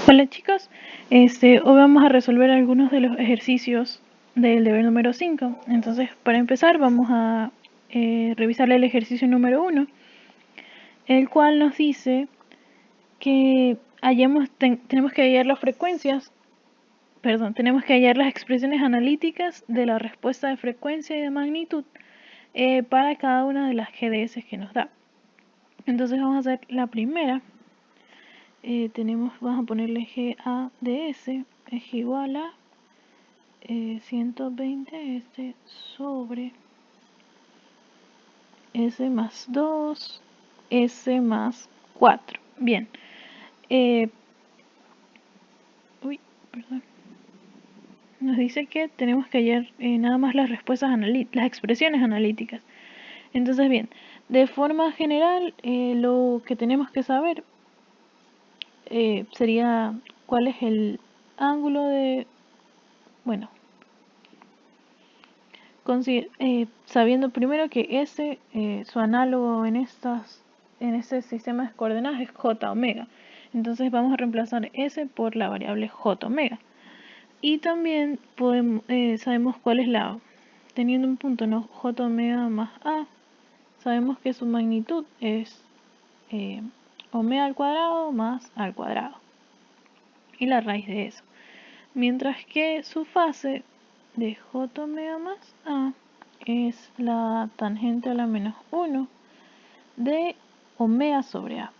Hola chicos, hoy vamos a resolver algunos de los ejercicios del deber número 5. Entonces, para empezar, vamos a revisar el ejercicio número 1, el cual nos dice que tenemos que hallar las frecuencias, tenemos que hallar las expresiones analíticas de la respuesta de frecuencia y de magnitud para cada una de las GDS que nos da. Entonces vamos a hacer la primera. Vamos a ponerle GADS es igual a 120 sobre S más 2, S más 4. Bien. Perdón. Nos dice que tenemos que hallar nada más las respuestas las expresiones analíticas. Entonces, bien, de forma general, lo que tenemos que saber sería cuál es el ángulo de, bueno, sabiendo primero que S, su análogo en este sistema de coordenadas es J omega. Entonces vamos a reemplazar S por la variable J omega. Y también sabemos cuál es teniendo un punto, ¿no? J omega más A, sabemos que su magnitud es omega al cuadrado más A al cuadrado. Y la raíz de eso. Mientras que su fase de J omega más A es la tangente a la menos 1 de omega sobre A.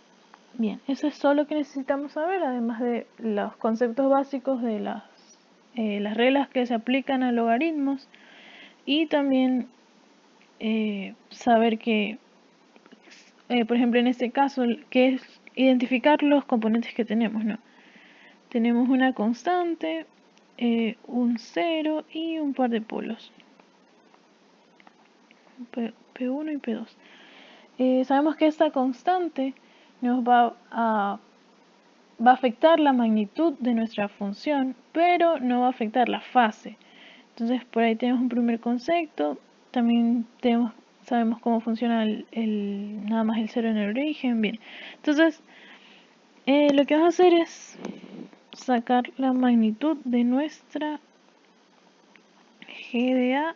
Bien, eso es todo lo que necesitamos saber, además de los conceptos básicos de las reglas que se aplican a logaritmos y también saber que, por ejemplo, en este caso, que es identificar los componentes que tenemos, ¿no? Tenemos una constante, un 0 y un par de polos. P1 y P2. Sabemos que esta constante nos va a afectar la magnitud de nuestra función, pero no va a afectar la fase. Entonces, por ahí tenemos un primer concepto. También sabemos cómo funciona nada más el 0 en el origen. Bien, entonces lo que vamos a hacer es sacar la magnitud de nuestra GDA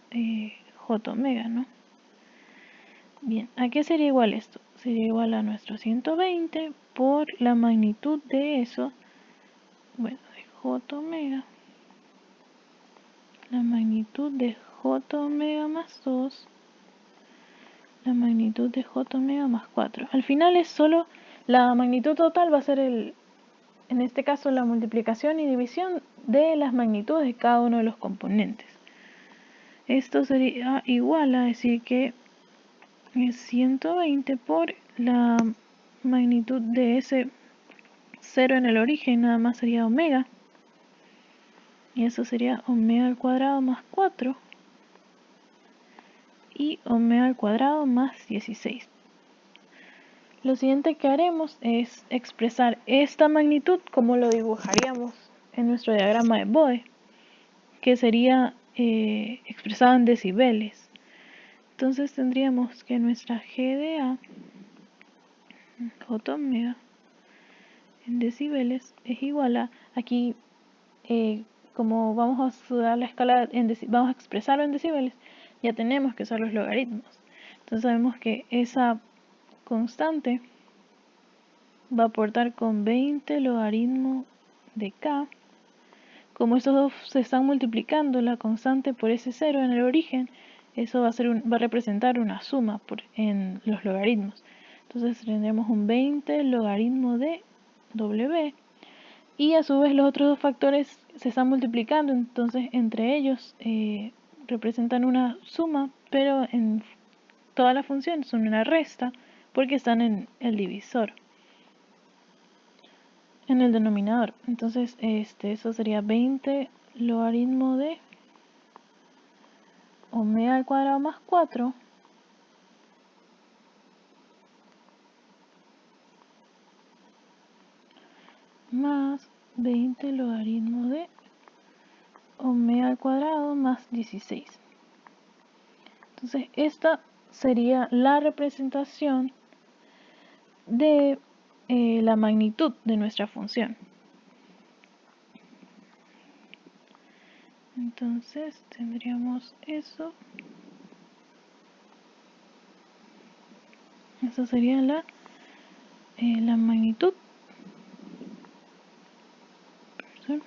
J omega, ¿no? Bien, ¿a qué sería igual esto? Sería igual a nuestro 120 por la magnitud de eso, bueno, de J omega, la magnitud de J omega más 2, la magnitud de J omega más 4. Al final es solo, la magnitud total va a ser en este caso la multiplicación y división de las magnitudes de cada uno de los componentes. Esto sería igual a decir que es 120 por la magnitud de ese 0 en el origen, nada más sería omega. Y eso sería omega al cuadrado más 4. Y omega al cuadrado más 16. Lo siguiente que haremos es expresar esta magnitud como lo dibujaríamos en nuestro diagrama de Bode, que sería expresado en decibeles. Entonces tendríamos que nuestra GDA, J omega, en decibeles es igual a, aquí como vamos a usar la escala, vamos a expresarlo en decibeles, ya tenemos que usar los logaritmos. Entonces sabemos que esa constante va a aportar con 20 logaritmo de k. Como estos dos se están multiplicando, la constante por ese 0 en el origen, eso va a representar una suma en los logaritmos. Entonces tendremos un 20 logaritmo de w, y a su vez los otros dos factores se están multiplicando, entonces entre ellos representan una suma, pero en toda la función son una resta porque están en el divisor, en el denominador. Entonces eso sería 20 logaritmo de omega al cuadrado más 4 más 20 logaritmo de omega al cuadrado más 16. Entonces esta sería la representación de la magnitud de nuestra función. Entonces tendríamos eso. Esa sería la magnitud. Perdón.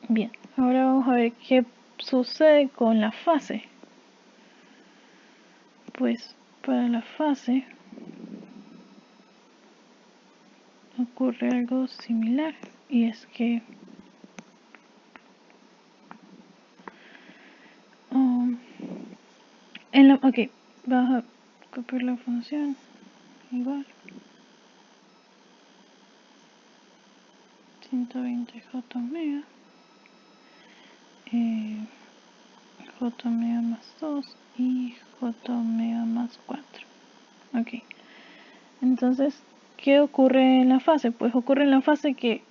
Bien, ahora vamos a ver qué sucede con la fase. Pues para la fase ocurre algo similar, y es que vamos a copiar la función igual 120 j omega j omega más 2 y j omega más 4. Ok, entonces ¿qué ocurre en la fase? Pues ocurre en la fase que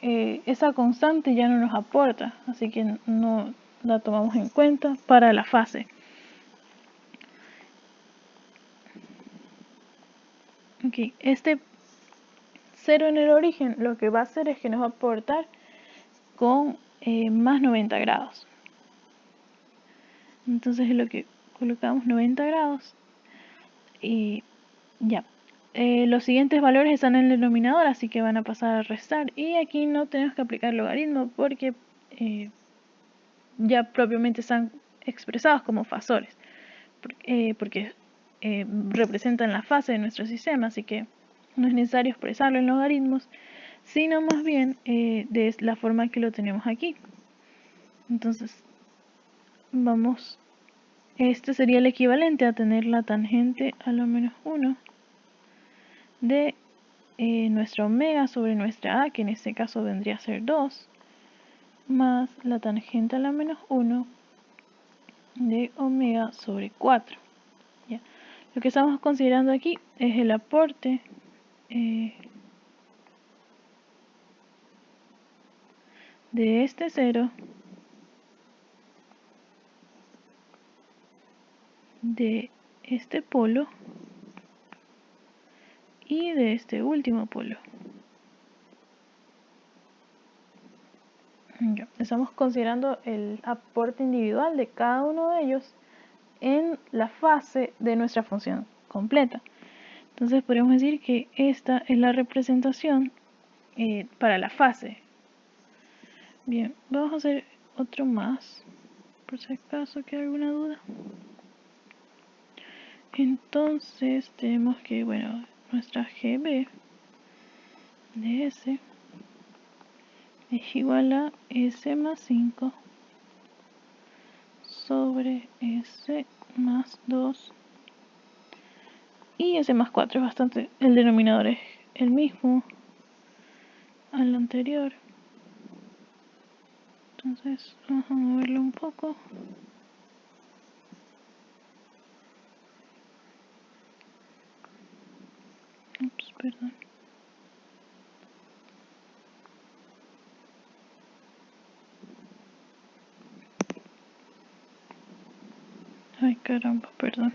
esa constante ya no nos aporta, así que no la tomamos en cuenta para la fase. Ok, este 0 en el origen lo que va a hacer es que nos va a aportar con más 90 grados. Entonces es lo que colocamos 90 grados y ya. Los siguientes valores están en el denominador, así que van a pasar a restar. Y aquí no tenemos que aplicar logaritmo porque ya propiamente están expresados como fasores, porque representan la fase de nuestro sistema, así que no es necesario expresarlo en logaritmos, sino más bien de la forma que lo tenemos aquí. Entonces, este sería el equivalente a tener la tangente a lo menos 1 de nuestra omega sobre nuestra a, que en este caso vendría a ser 2, más la tangente a la menos 1 de omega sobre 4. ¿Ya? Lo que estamos considerando aquí es el aporte de este 0 de este polo y de este último polo. Ya, estamos considerando el aporte individual de cada uno de ellos en la fase de nuestra función completa. Entonces podemos decir que esta es la representación para la fase. Bien, vamos a hacer otro más, por si acaso queda alguna duda. Entonces tenemos que, bueno, nuestra GB de S es igual a S más 5 sobre S más 2 y S más 4 es bastante, el denominador es el mismo al anterior. Entonces vamos a moverlo un poco. Ups, perdón. Ay, caramba, perdón.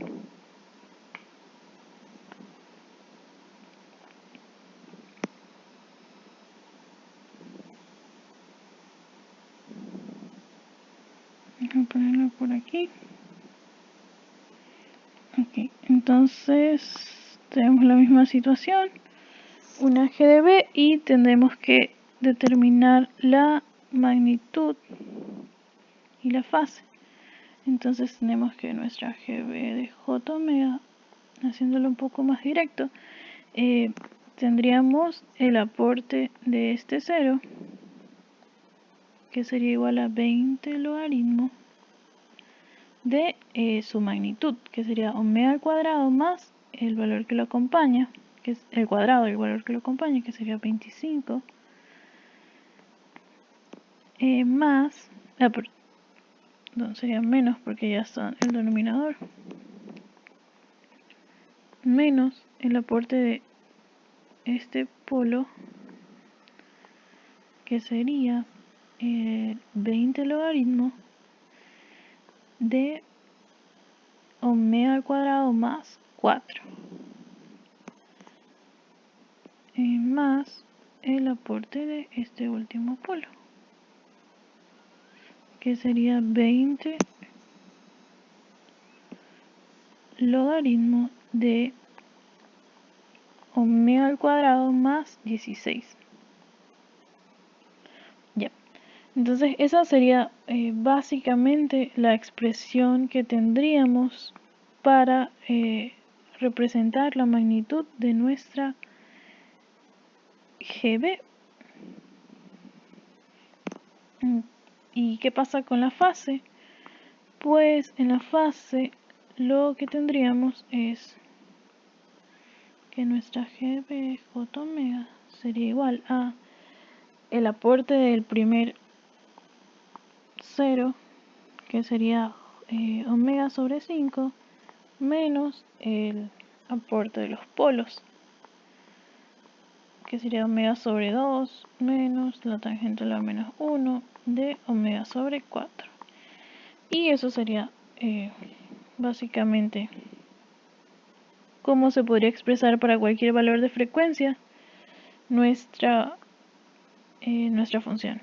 Voy a ponerlo por aquí. Ok, entonces tenemos la misma situación. Una GdB y tendremos que determinar la magnitud y la fase. Entonces tenemos que nuestra GB de J omega, haciéndolo un poco más directo, tendríamos el aporte de este 0, que sería igual a 20 logaritmo de su magnitud, que sería omega al cuadrado más el valor que lo acompaña, que es el cuadrado del valor que lo acompaña, que sería 25, más, perdón, sería menos porque ya está el denominador, menos el aporte de este polo, que sería 20 logaritmo de omega al cuadrado más 4, más el aporte de este último polo, que sería 20 logaritmo de omega al cuadrado más 16. Ya. Entonces esa sería básicamente la expresión que tendríamos para representar la magnitud de nuestra GB. ¿Y qué pasa con la fase? Pues en la fase lo que tendríamos es que nuestra GB J omega sería igual a el aporte del primer 0, que sería omega sobre 5, menos el aporte de los polos, que sería omega sobre 2, menos la tangente a la menos 1 de omega sobre 4. Y eso sería básicamente cómo se podría expresar para cualquier valor de frecuencia nuestra función.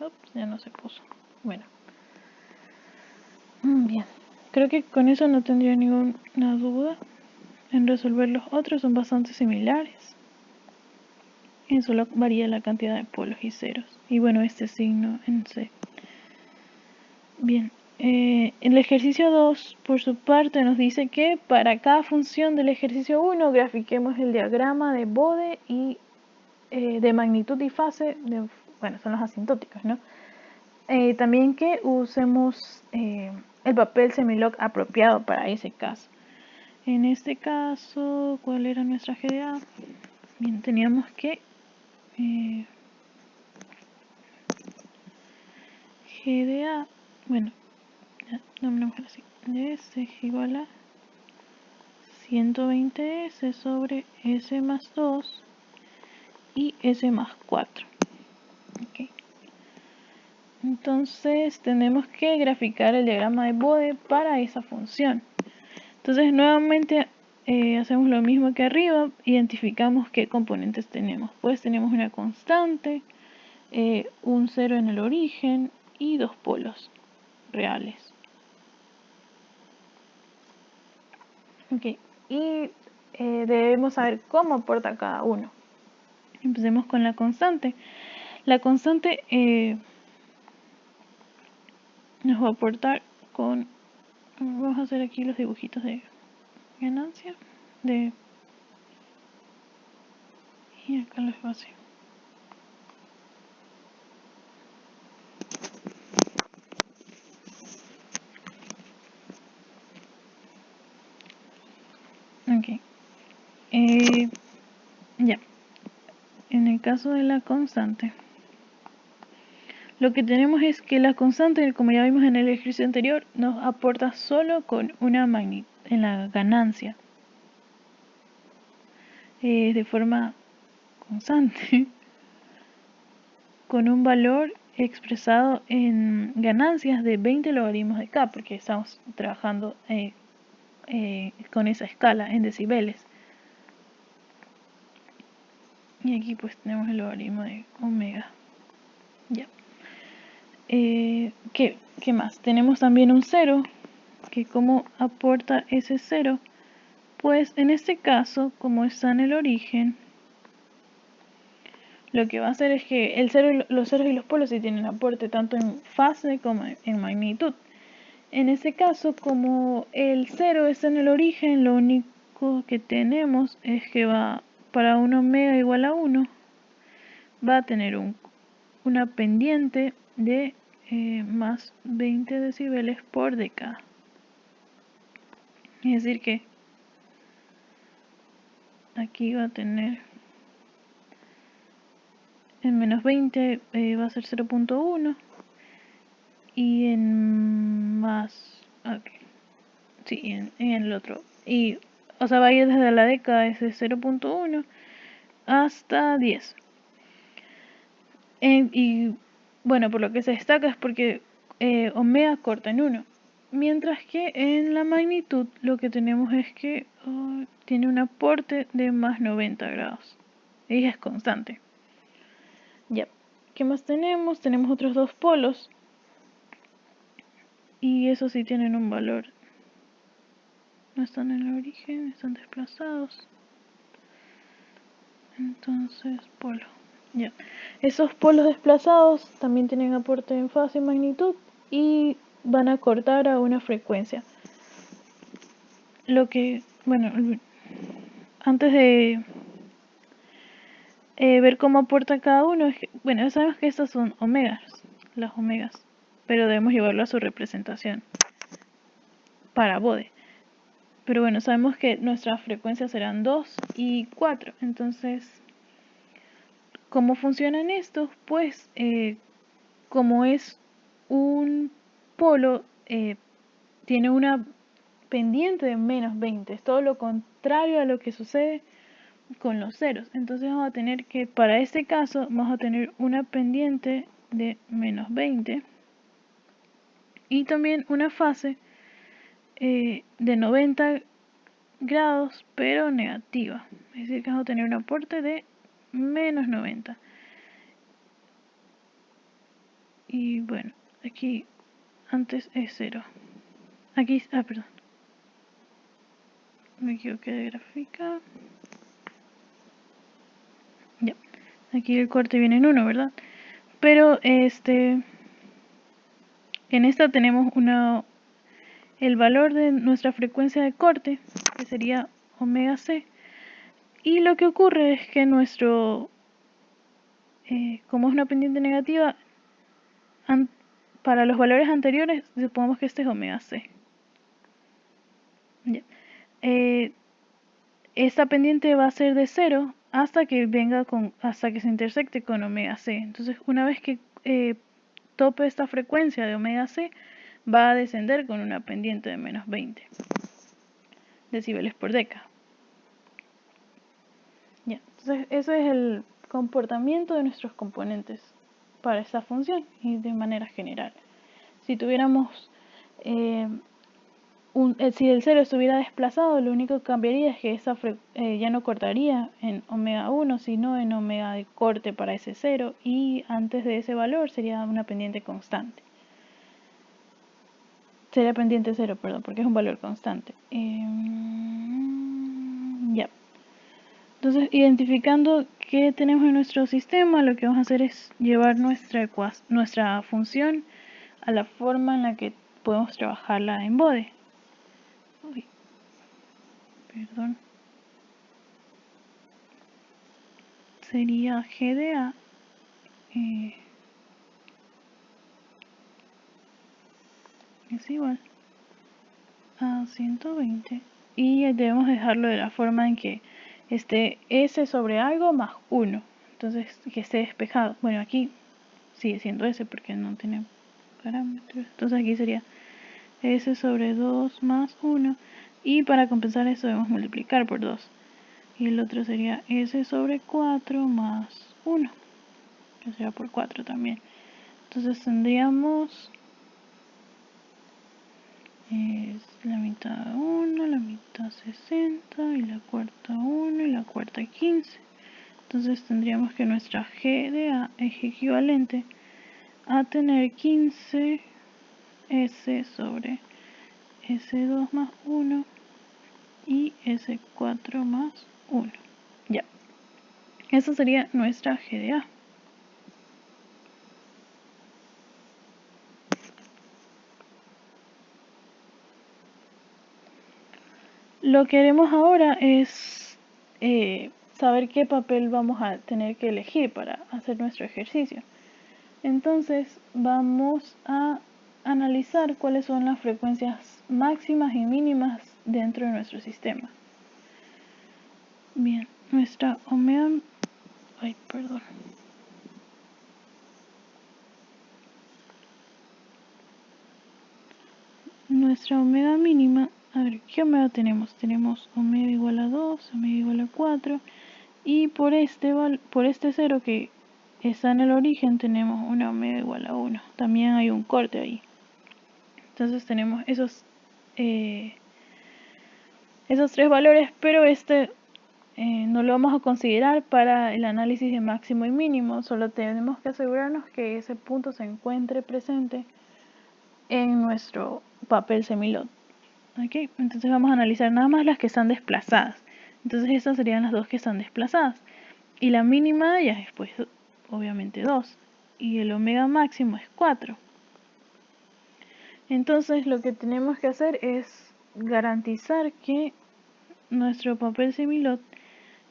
Ups, ya no se puso. Bueno. Bien. Creo que con eso no tendría ninguna duda en resolver los otros. Son bastante similares. Y solo varía la cantidad de polos y ceros. Y bueno, este signo en C. Bien. El ejercicio 2, por su parte, nos dice que para cada función del ejercicio 1 grafiquemos el diagrama de Bode y de magnitud y fase, bueno, son los asintóticos, ¿no? También que usemos el papel semilog apropiado para ese caso. En este caso, ¿cuál era nuestra GDA? Bien, teníamos que GDA, bueno, vamos así, S es igual a 120S sobre S más 2 y S más 4. Okay. Entonces tenemos que graficar el diagrama de Bode para esa función. Entonces nuevamente hacemos lo mismo que arriba, identificamos qué componentes tenemos. Pues tenemos una constante, un 0 en el origen y dos polos reales. Okay. Y debemos saber cómo aporta cada uno. Empecemos con la constante. La constante nos va a aportar con... Vamos a hacer aquí los dibujitos de ganancia. Y acá lo espacio. Ok. Ya. En el caso de la constante, lo que tenemos es que la constante, como ya vimos en el ejercicio anterior, nos aporta solo con una magnitud en la ganancia. De forma constante. Con un valor expresado en ganancias de 20 logaritmos de K, porque estamos trabajando con esa escala en decibeles. Y aquí pues tenemos el logaritmo de omega. Ya. ¿Qué más? Tenemos también un 0, que como aporta ese 0, pues en este caso, como está en el origen, lo que va a hacer es que los ceros y los polos sí tienen aporte tanto en fase como en magnitud. En este caso, como el 0 está en el origen, lo único que tenemos es que para un omega igual a 1, va a tener una pendiente de más 20 decibeles por década. Es decir que aquí va a tener en menos 20 va a ser 0.1 y en más... Okay. Sí, en el otro. Y, o sea, va a ir desde la década ese 0.1 hasta 10. Y bueno, por lo que se destaca es porque omega corta en 1. Mientras que en la magnitud lo que tenemos es que tiene un aporte de más 90 grados. Y es constante. Ya. ¿Qué más tenemos? Tenemos otros dos polos. Y esos sí tienen un valor. No están en el origen, están desplazados. Entonces, polo. Ya. Esos polos desplazados también tienen aporte en fase y magnitud y van a cortar a una frecuencia. Lo que, bueno, antes de ver cómo aporta cada uno, es que, bueno, ya sabemos que estas son omegas, las omegas, pero debemos llevarlo a su representación para bode. Pero bueno, sabemos que nuestras frecuencias serán 2 y 4, entonces, ¿cómo funcionan estos? Pues, como es un polo, tiene una pendiente de menos 20, es todo lo contrario a lo que sucede con los ceros. Entonces vamos a tener que, para este caso, vamos a tener una pendiente de menos 20 y también una fase de 90 grados, pero negativa. Es decir, que vamos a tener un aporte de menos 90. Y bueno, aquí antes es 0. Aquí, perdón. Me equivoqué de gráfica. Ya. Aquí el corte viene en 1, ¿verdad? Pero en esta tenemos el valor de nuestra frecuencia de corte, que sería omega c. Y lo que ocurre es que como es una pendiente negativa, para los valores anteriores, supongamos que este es omega c. Ya. Esta pendiente va a ser de 0 hasta que se intersecte con omega c. Entonces, una vez que tope esta frecuencia de omega c, va a descender con una pendiente de menos 20 decibeles por década. Ya, entonces ese es el comportamiento de nuestros componentes para esta función y de manera general. Si tuviéramos si el 0 estuviera desplazado, lo único que cambiaría es que esa ya no cortaría en omega 1, sino en omega de corte para ese 0, y antes de ese valor sería una pendiente constante. Sería pendiente 0, perdón, porque es un valor constante. Ya. Entonces, identificando qué tenemos en nuestro sistema, lo que vamos a hacer es llevar nuestra función a la forma en la que podemos trabajarla en bode. Uy, perdón. Sería G de A es igual a 120, y debemos dejarlo de la forma en que esté S sobre algo más 1, entonces que esté despejado. Bueno, aquí sigue siendo S porque no tiene parámetros, entonces aquí sería S sobre 2 más 1, y para compensar eso debemos multiplicar por 2, y el otro sería S sobre 4 más 1, que será por 4 también. Entonces tendríamos es la mitad 1, la mitad 60 y la cuarta 1 y la cuarta 15. Entonces tendríamos que nuestra G de A es equivalente a tener 15 S sobre S2 más 1 y S4 más 1. Ya. Esa sería nuestra G de A. Lo que haremos ahora es saber qué papel vamos a tener que elegir para hacer nuestro ejercicio. Entonces vamos a analizar cuáles son las frecuencias máximas y mínimas dentro de nuestro sistema. Bien, nuestra omega... Nuestra omega mínima, a ver, ¿qué omega tenemos? Tenemos omega igual a 2, omega igual a 4, y por este 0 que está en el origen tenemos una omega igual a 1. También hay un corte ahí. Entonces tenemos esos 3 valores, pero no lo vamos a considerar para el análisis de máximo y mínimo. Solo tenemos que asegurarnos que ese punto se encuentre presente en nuestro papel semilot. ¿Okay? Entonces vamos a analizar nada más las que están desplazadas. Entonces esas serían las 2 que están desplazadas. Y la mínima de ellas es pues obviamente 2. Y el omega máximo es 4. Entonces lo que tenemos que hacer es garantizar que nuestro papel semilot,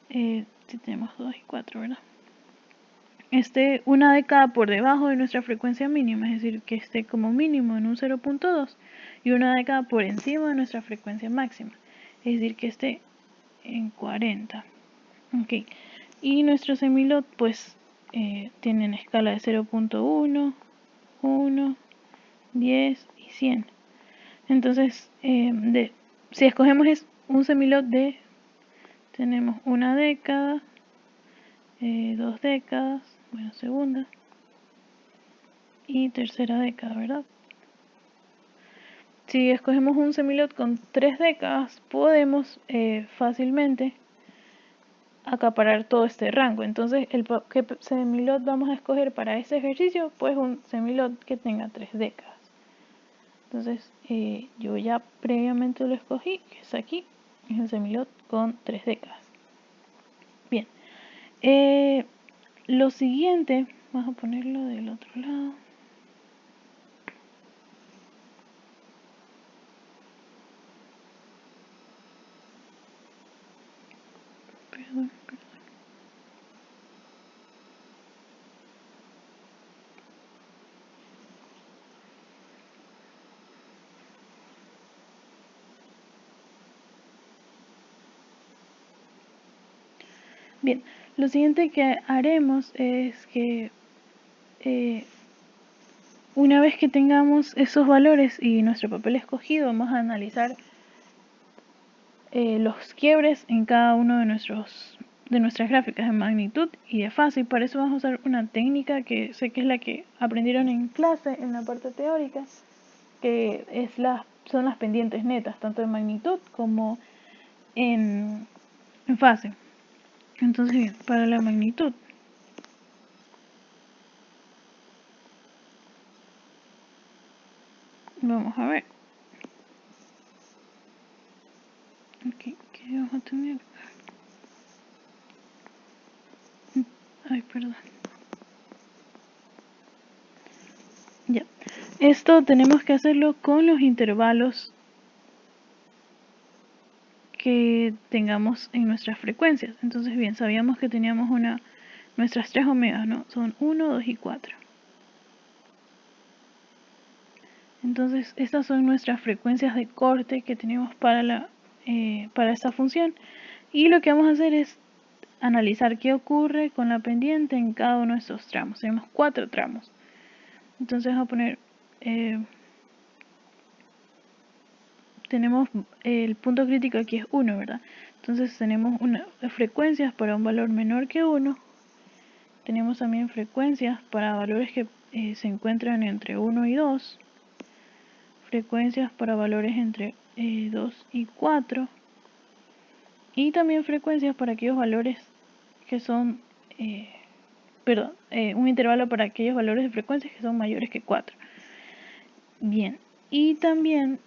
si tenemos 2 y 4, ¿verdad? Esté una década por debajo de nuestra frecuencia mínima, es decir, que esté como mínimo en un 0.2 y una década por encima de nuestra frecuencia máxima, es decir, que esté en 40. Okay. Y nuestro semilot pues tienen escala de 0.1, 1, 10 y 100. Entonces, si escogemos un semilot tenemos una década, 2 décadas, bueno, segunda y tercera década, ¿verdad? Si escogemos un semilot con 3 décadas, podemos fácilmente acaparar todo este rango. Entonces, ¿qué semilot vamos a escoger para este ejercicio? Pues un semilot que tenga 3 décadas. Entonces, yo ya previamente lo escogí, que es aquí, es el semilot con 3 décadas. Bien, lo siguiente, vamos a ponerlo del otro lado. Perdón. Bien, lo siguiente que haremos es que una vez que tengamos esos valores y nuestro papel escogido, vamos a analizar los quiebres en cada uno de nuestras gráficas de magnitud y de fase. Y para eso vamos a usar una técnica que sé que es la que aprendieron en clase, en la parte teórica, que son las pendientes netas, tanto en magnitud como en fase. Entonces, bien, para la magnitud, vamos a ver. Aquí, ¿qué vamos a tener? Ay, perdón. Ya. Esto tenemos que hacerlo con los intervalos que tengamos en nuestras frecuencias. Entonces, bien, sabíamos que teníamos nuestras 3 omegas, ¿no? Son 1, 2 y 4. Entonces, estas son nuestras frecuencias de corte que tenemos para esta función. Y lo que vamos a hacer es analizar qué ocurre con la pendiente en cada uno de estos tramos. Tenemos 4 tramos. Entonces vamos a poner, tenemos el punto crítico aquí es 1, ¿verdad? Entonces tenemos frecuencias para un valor menor que 1. Tenemos también frecuencias para valores que se encuentran entre 1 y 2. Frecuencias para valores entre 2 y 4. Y también frecuencias para aquellos valores que son, un intervalo para aquellos valores de frecuencias que son mayores que 4. Bien, y también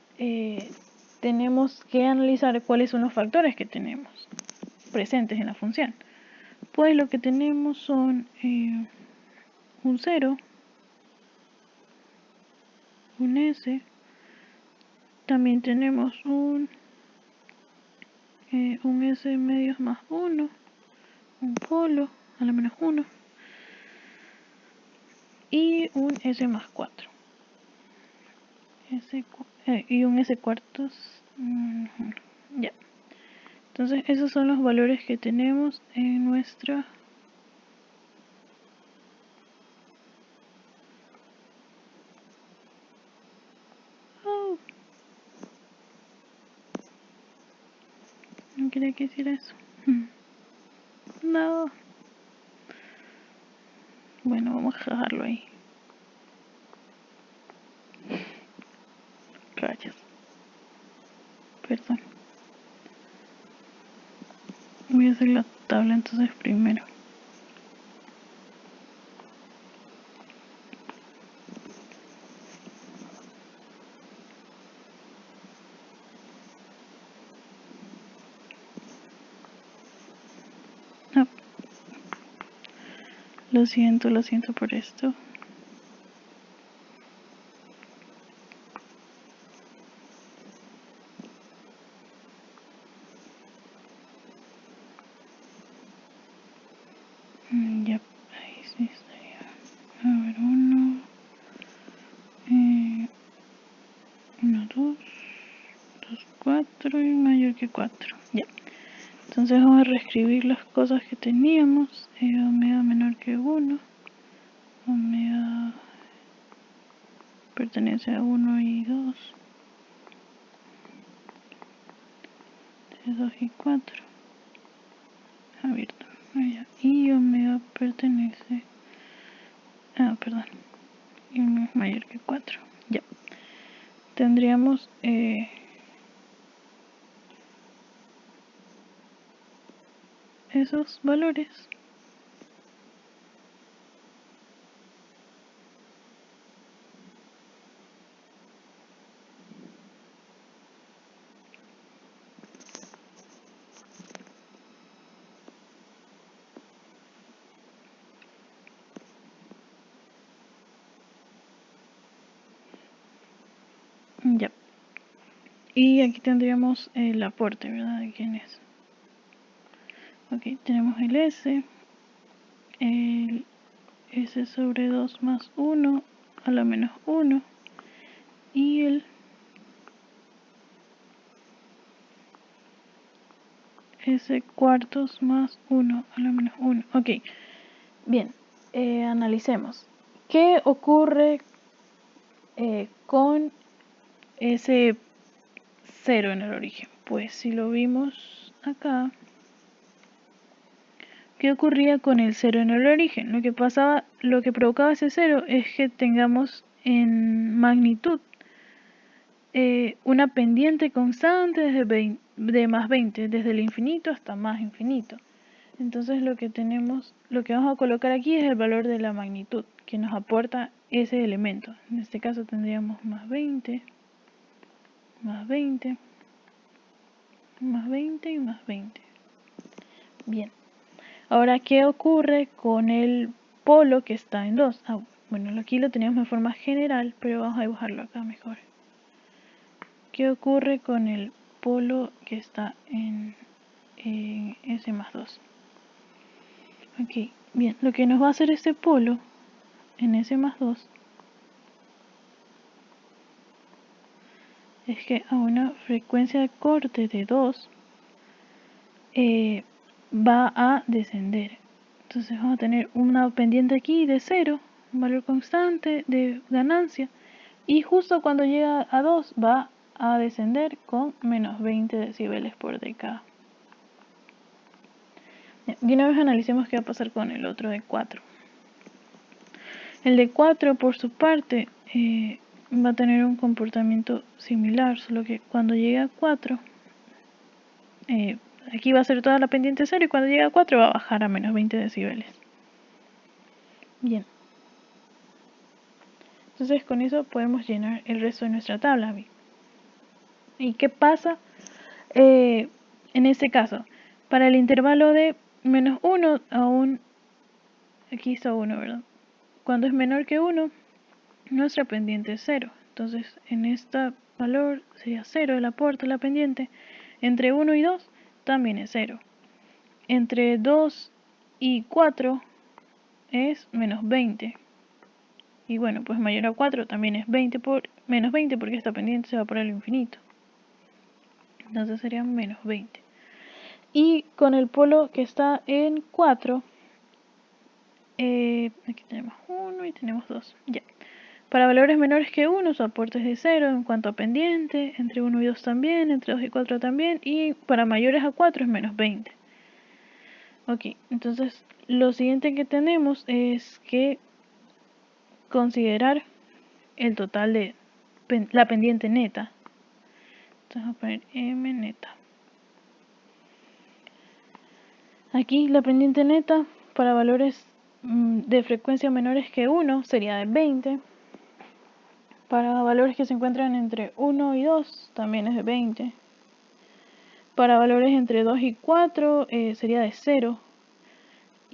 tenemos que analizar cuáles son los factores que tenemos presentes en la función. Pues lo que tenemos son un 0, un S, también tenemos un S medios más 1, un polo a la menos 1 y un S más 4. Y un S cuartos. Ya. Entonces esos son los valores que tenemos en nuestra no quería que hiciera eso. No. Bueno, vamos a dejarlo ahí. perdón. Voy a hacer la tabla entonces primero. No. Lo siento por esto. Ya, ahí sí estaría. A ver, 1, 2, 4 y mayor que 4. Ya. Entonces vamos a reescribir las cosas que teníamos. Omega menor que 1. Omega pertenece a 1 y 2. De 2 y 4. Abierto. Allá. Y omega pertenece... perdón. Y omega es mayor que 4. Ya. Tendríamos... esos valores. Ya. Y aquí tendríamos el aporte, ¿verdad? ¿De quién es? Ok, tenemos el S. El S sobre 2 más 1 a la menos 1. Y el S cuartos más 1 a la menos 1. Ok, bien. Analicemos. ¿Qué ocurre con ese 0 en el origen? Pues si lo vimos acá, ¿qué ocurría con el 0 en el origen? Lo que provocaba ese 0 es que tengamos en magnitud una pendiente constante de más 20, desde el infinito hasta más infinito. Entonces lo que vamos a colocar aquí es el valor de la magnitud que nos aporta ese elemento. En este caso tendríamos más 20, más 20, más 20 y más 20. Bien. Ahora, ¿qué ocurre con el polo que está en 2? Bueno, aquí lo teníamos en forma general, pero vamos a dibujarlo acá mejor. ¿Qué ocurre con el polo que está en S más 2? Ok, bien, lo que nos va a hacer este polo en S más 2 es que a una frecuencia de corte de 2 va a descender. Entonces vamos a tener una pendiente aquí de 0, un valor constante de ganancia, y justo cuando llega a 2 va a descender con menos 20 decibeles por década. Y una vez analicemos qué va a pasar con el otro de 4. El de 4 por su parte va a tener un comportamiento similar, solo que cuando llegue a 4, aquí va a ser toda la pendiente 0 y cuando llegue a 4 va a bajar a menos 20 decibeles. Bien. Entonces con eso podemos llenar el resto de nuestra tabla. ¿Y qué pasa en este caso? Para el intervalo de menos 1 a un... Aquí está 1, ¿verdad? Cuando es menor que 1, nuestra pendiente es 0. Entonces en este valor sería 0 el aporte, la pendiente. Entre 1 y 2 también es 0. Entre 2 y 4 es menos 20. Y bueno, pues mayor a 4 también es menos 20 porque esta pendiente se va por el infinito. Entonces sería menos 20. Y con el polo que está en 4, aquí tenemos 1 y tenemos 2. Ya. Para valores menores que 1, su aporte es de 0 en cuanto a pendiente, entre 1 y 2 también, entre 2 y 4 también, y para mayores a 4 es menos 20. Ok, entonces lo siguiente que tenemos es que considerar el total de la pendiente neta. Entonces vamos a poner M neta. Aquí la pendiente neta para valores de frecuencia menores que 1 sería de 20. Para valores que se encuentran entre 1 y 2 también es de 20. Para valores entre 2 y 4 sería de 0.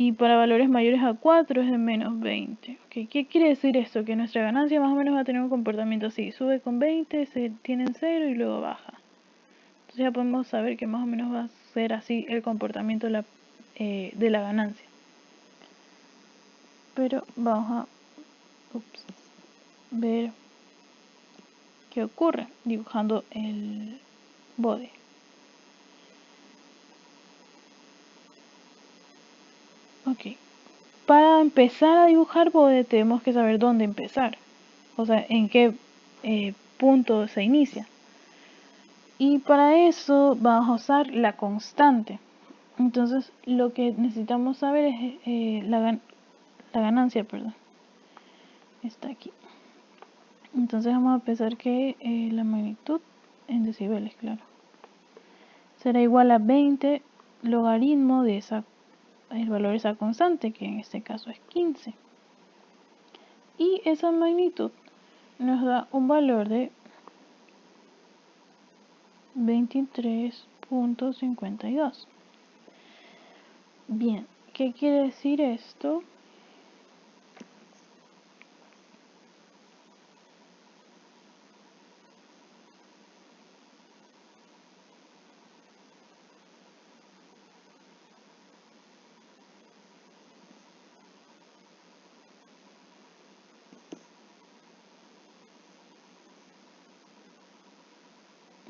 Y para valores mayores a 4 es de menos 20. Okay, ¿qué quiere decir esto? Que nuestra ganancia más o menos va a tener un comportamiento así. Sube con 20, se tiene en 0 y luego baja. Entonces ya podemos saber que más o menos va a ser así el comportamiento de la ganancia. Pero vamos a ver qué ocurre dibujando el bode. Ok. Para empezar a dibujar bode tenemos que saber dónde empezar. O sea, en qué punto se inicia. Y para eso vamos a usar la constante. Entonces lo que necesitamos saber es la ganancia, perdón. Está aquí. Entonces vamos a pensar que la magnitud en decibeles, claro, será igual a 20 logaritmo de el valor de esa constante, que en este caso es 15. Y esa magnitud nos da un valor de 23.52. Bien, ¿qué quiere decir esto?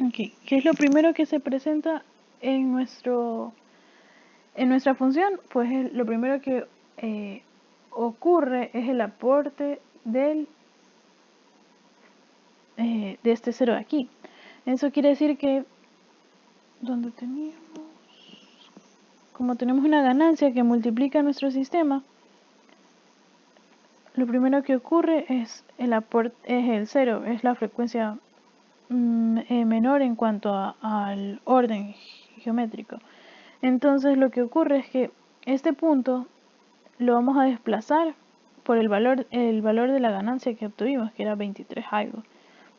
Okay, ¿qué es lo primero que se presenta en nuestra función? Pues lo primero que ocurre es el aporte de este 0 de aquí. Eso quiere decir que como tenemos una ganancia que multiplica nuestro sistema, lo primero que ocurre es el 0, es la frecuencia menor en cuanto al orden geométrico. Entonces lo que ocurre es que este punto lo vamos a desplazar por el valor de la ganancia que obtuvimos, que era 23 algo.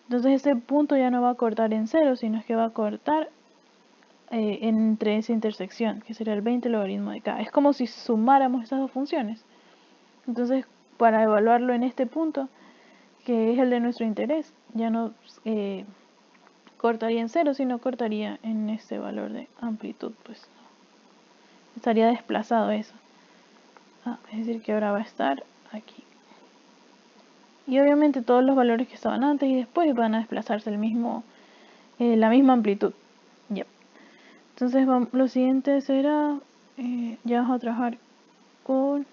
Entonces este punto ya no va a cortar en 0, sino que va a cortar entre esa intersección, que sería el 20 logaritmo de k. Es como si sumáramos estas dos funciones. Entonces, para evaluarlo en este punto, que es el de nuestro interés, ya no cortaría en 0, sino cortaría en este valor de amplitud, pues estaría desplazado eso. Es decir, que ahora va a estar aquí. Y obviamente todos los valores que estaban antes y después van a desplazarse la misma amplitud. Yep. Entonces lo siguiente será, ya vamos a trabajar con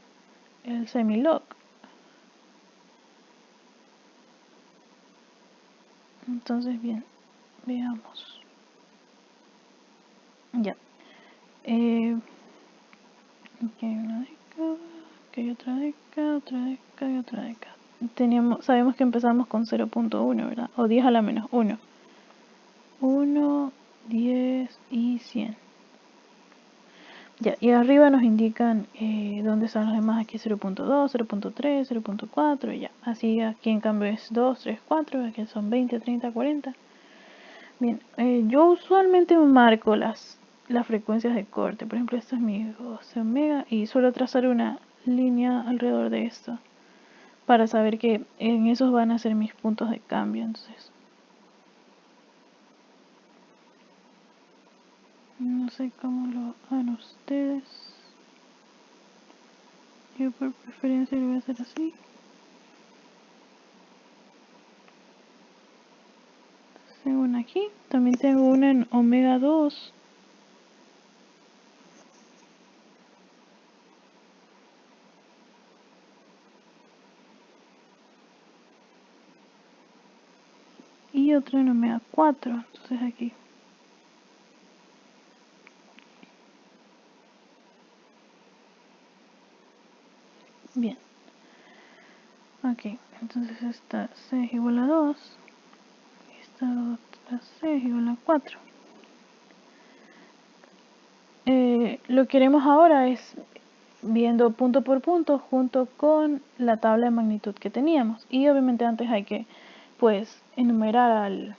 el semilog. Entonces bien, veamos. Ya. Aquí hay una década, aquí hay otra década, otra década y otra década. Sabemos que empezamos con 0.1, ¿verdad? O 10 a la menos 1. 1, 10 y 100. Ya, y arriba nos indican dónde están los demás. Aquí 0.2, 0.3, 0.4 y ya. Así aquí en cambio es 2, 3, 4, aquí son 20, 30, 40. Bien, yo usualmente marco las frecuencias de corte. Por ejemplo, esto es mi 12 omega y suelo trazar una línea alrededor de esto para saber que en esos van a ser mis puntos de cambio. Entonces, no sé cómo lo hagan ustedes. Yo por preferencia lo voy a hacer así. Tengo una aquí, también tengo una en omega 2. Y otra en omega 4, entonces aquí. Bien. Ok, entonces esta C es igual a 2. esta otra 6 igual a 4. Lo que queremos ahora es viendo punto por punto junto con la tabla de magnitud que teníamos. Y obviamente antes hay que pues enumerar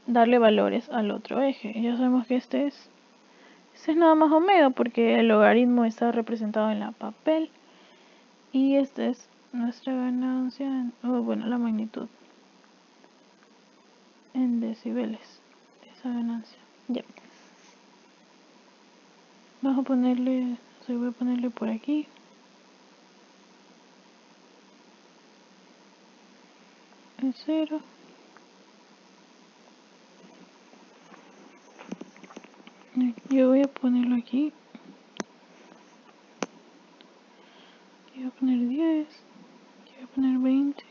darle valores al otro eje. Ya sabemos que este es nada más omega porque el logaritmo está representado en la papel. Y esta es nuestra ganancia, la magnitud en decibeles de esa ganancia. Ya. Vamos a ponerle, voy a ponerle por aquí. El 0. Yo voy a ponerlo aquí. Yo voy a poner 10. Yo voy a poner 20.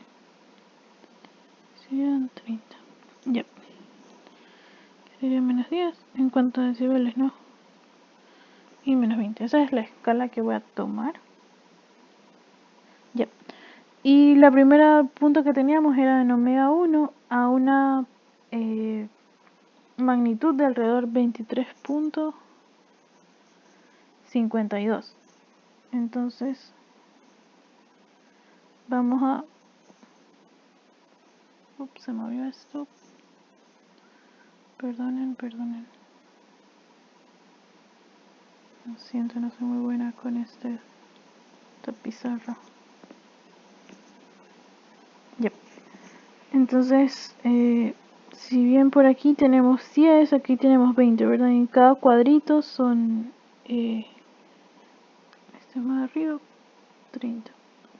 Serían 30. Ya. Sería menos 10 en cuanto a decibeles, ¿no? Y menos 20. Esa es la escala que voy a tomar. Ya. Y la primera punto que teníamos era en omega 1 a una magnitud de alrededor 23.52. Entonces vamos a... Ups, se movió esto. Perdonen. Lo siento, no soy muy buena con esta pizarra. Yep. Entonces, si bien por aquí tenemos 10, aquí tenemos 20, ¿verdad? En cada cuadrito son... este más arriba, 30.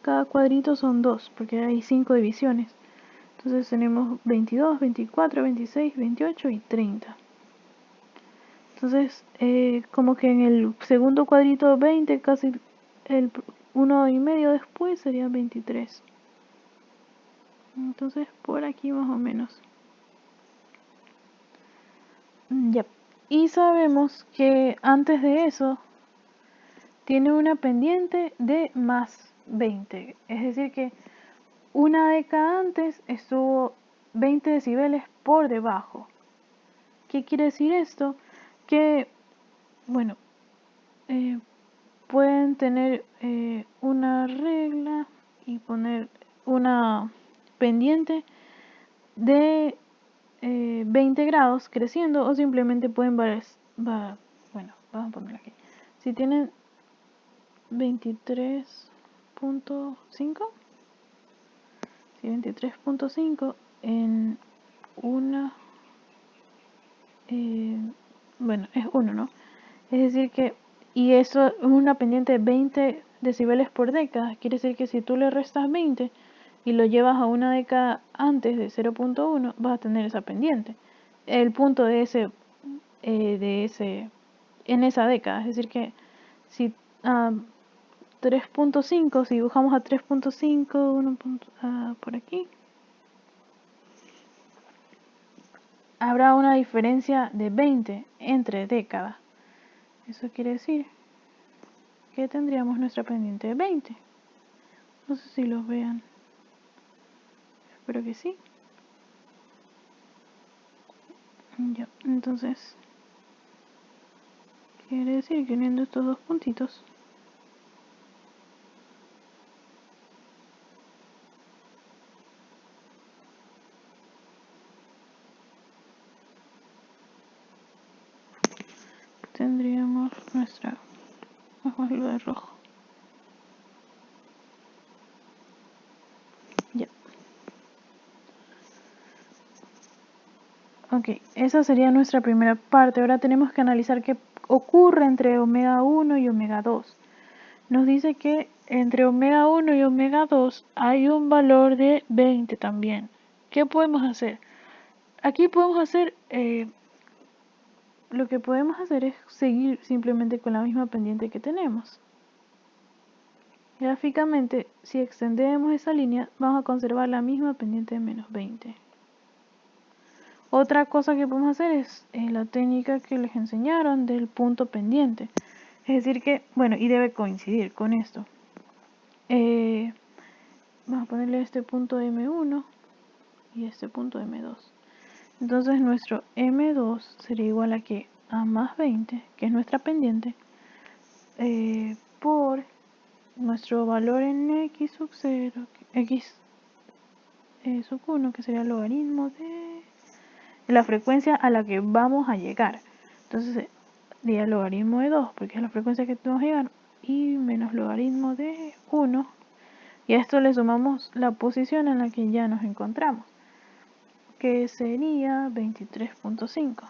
Cada cuadrito son 2, porque hay 5 divisiones. Entonces tenemos 22, 24, 26, 28 y 30. Entonces, como que en el segundo cuadrito 20, casi el 1,5 después sería 23. Entonces, por aquí más o menos. Ya. Y sabemos que antes de eso tiene una pendiente de más 20. Es decir que una década antes estuvo 20 decibeles por debajo. ¿Qué quiere decir esto? Que, bueno, pueden tener una regla y poner una pendiente de 20 grados creciendo, o simplemente pueden vamos a ponerlo aquí. Si tienen 23.5, si 23.5 en una, es 1, ¿no? Es decir que, y eso es una pendiente de 20 decibeles por década, quiere decir que si tú le restas 20 y lo llevas a una década antes de 0.1, vas a tener esa pendiente. El punto de ese en esa década, es decir que si 3.5, si dibujamos a 3.5, por aquí, habrá una diferencia de 20 entre décadas. Eso quiere decir que tendríamos nuestra pendiente de 20. No sé si los vean. Espero que sí. Ya, entonces quiere decir que uniendo estos dos puntitos tendríamos nuestra... Vamos a lo de rojo. Ya. Ok, esa sería nuestra primera parte. Ahora tenemos que analizar qué ocurre entre omega 1 y omega 2. Nos dice que entre omega 1 y omega 2 hay un valor de 20 también. ¿Qué podemos hacer? Aquí podemos hacer... lo que podemos hacer es seguir simplemente con la misma pendiente que tenemos. Gráficamente, si extendemos esa línea, vamos a conservar la misma pendiente de menos 20. Otra cosa que podemos hacer es la técnica que les enseñaron del punto pendiente. Es decir que, bueno, y debe coincidir con esto. vamos a ponerle este punto M1 y este punto M2. Entonces nuestro M2 sería igual a que A más 20, que es nuestra pendiente, por nuestro valor en X sub 0, X sub 1, que sería el logaritmo de la frecuencia a la que vamos a llegar. Entonces sería el logaritmo de 2, porque es la frecuencia que vamos a llegar, y menos logaritmo de 1. Y a esto le sumamos la posición en la que ya nos encontramos, que sería 23.5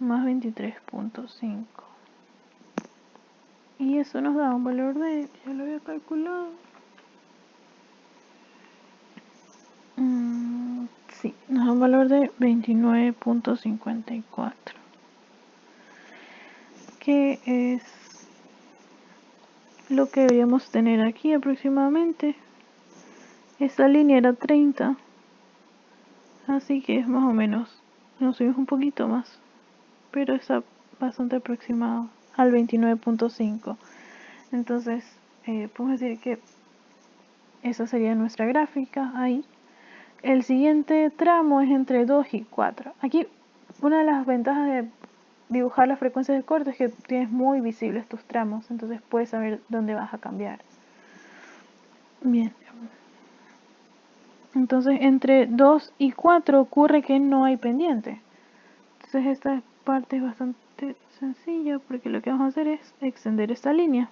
más 23.5. Y eso nos da un valor de, ya lo había calculado, sí, nos da un valor de 29.54, que es lo que deberíamos tener aquí aproximadamente. Esta línea era 30, así que es más o menos, nos subimos un poquito más, pero está bastante aproximado al 29.5. Entonces podemos decir que esa sería nuestra gráfica ahí. El siguiente tramo es entre 2 y 4. Aquí una de las ventajas de dibujar las frecuencias de corte es que tienes muy visibles tus tramos, entonces puedes saber dónde vas a cambiar. Bien. Entonces entre 2 y 4 ocurre que no hay pendiente. Entonces esta parte es bastante sencilla porque lo que vamos a hacer es extender esta línea.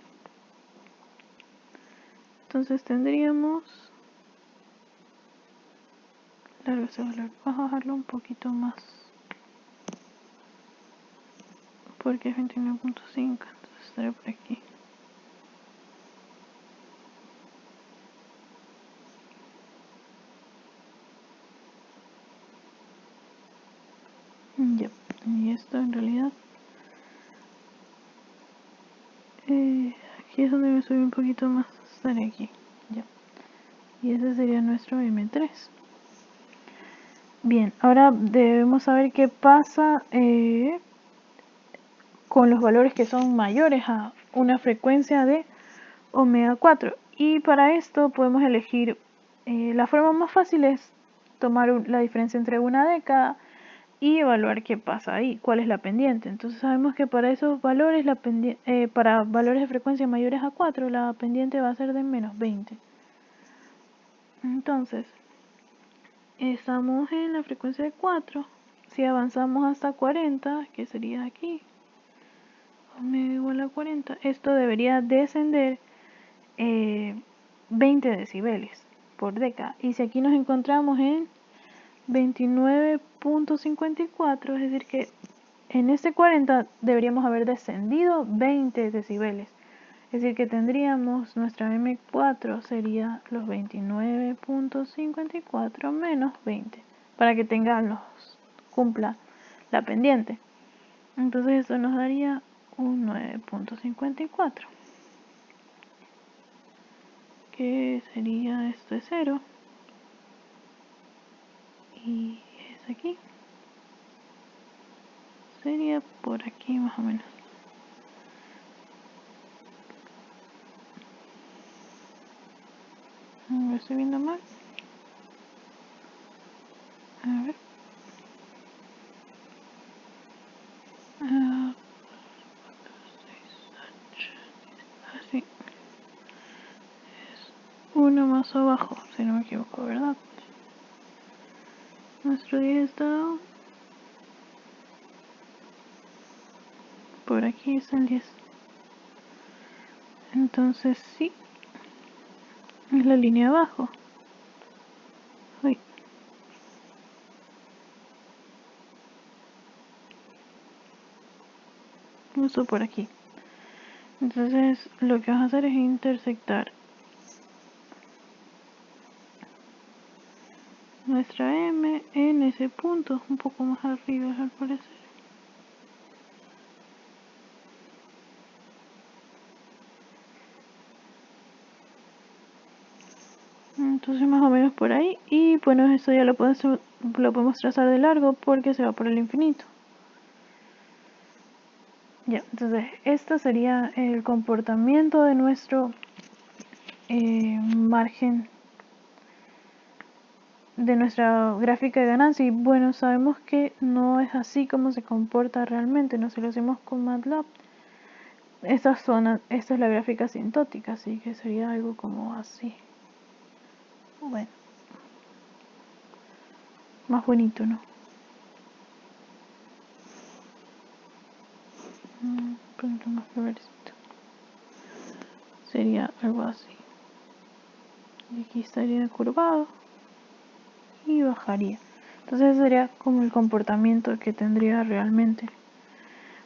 Entonces tendríamos, largo ese valor, vamos a bajarlo un poquito más porque es 29.5, entonces estaré por aquí. Ya, y esto en realidad aquí es donde me subí un poquito más, estaré aquí, ya. Y ese sería nuestro M3. Bien, ahora debemos saber qué pasa con los valores que son mayores a una frecuencia de omega 4. Y para esto podemos elegir, la forma más fácil es tomar la diferencia entre una década y evaluar qué pasa ahí, cuál es la pendiente. Entonces sabemos que para esos valores, para valores de frecuencia mayores a 4, la pendiente va a ser de menos 20. Entonces, estamos en la frecuencia de 4. Si avanzamos hasta 40, que sería aquí, omega igual a 40, esto debería descender 20 decibeles por década. Y si aquí nos encontramos en 29.54, es decir que en este 40 deberíamos haber descendido 20 decibeles. Es decir que tendríamos nuestra M4 sería los 29.54 menos 20 para que cumpla la pendiente. Entonces eso nos daría un 9.54, que sería esto es 0 y es aquí, sería por aquí más o menos. ¿Lo estoy viendo mal? A ver. Así. Es uno más abajo, si no me equivoco, ¿verdad? Nuestro 10 está por aquí, es el 10. Entonces sí, es la línea abajo. Uy. Justo por aquí. Entonces lo que vas a hacer es intersectar nuestra M en ese punto, un poco más arriba al parecer. Entonces más o menos por ahí. Y bueno, esto ya lo podemos trazar de largo porque se va por el infinito. Ya, entonces esto sería el comportamiento de nuestro margen de nuestra gráfica de ganancia. Y bueno, sabemos que no es así como se comporta realmente, no, si lo hacemos con MATLAB, esta es la gráfica asintótica, así que sería algo como así. Bueno, más bonito, ¿no? Un poquito más progresito. Sería algo así. Y aquí estaría curvado y bajaría. Entonces sería como el comportamiento que tendría realmente.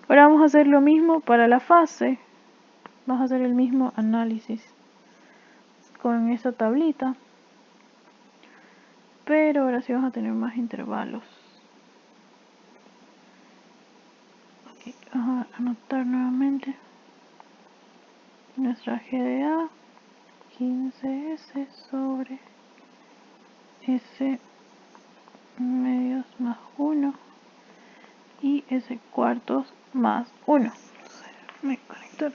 Ahora vamos a hacer lo mismo para la fase. Vamos a hacer el mismo análisis con esta tablita, pero ahora sí vamos a tener más intervalos. Okay, vamos a anotar nuevamente nuestra GDA 15S sobre S medios más 1 y S cuartos más 1. Me conecto.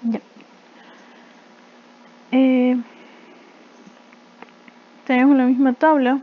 Ya. Tenemos la misma tabla.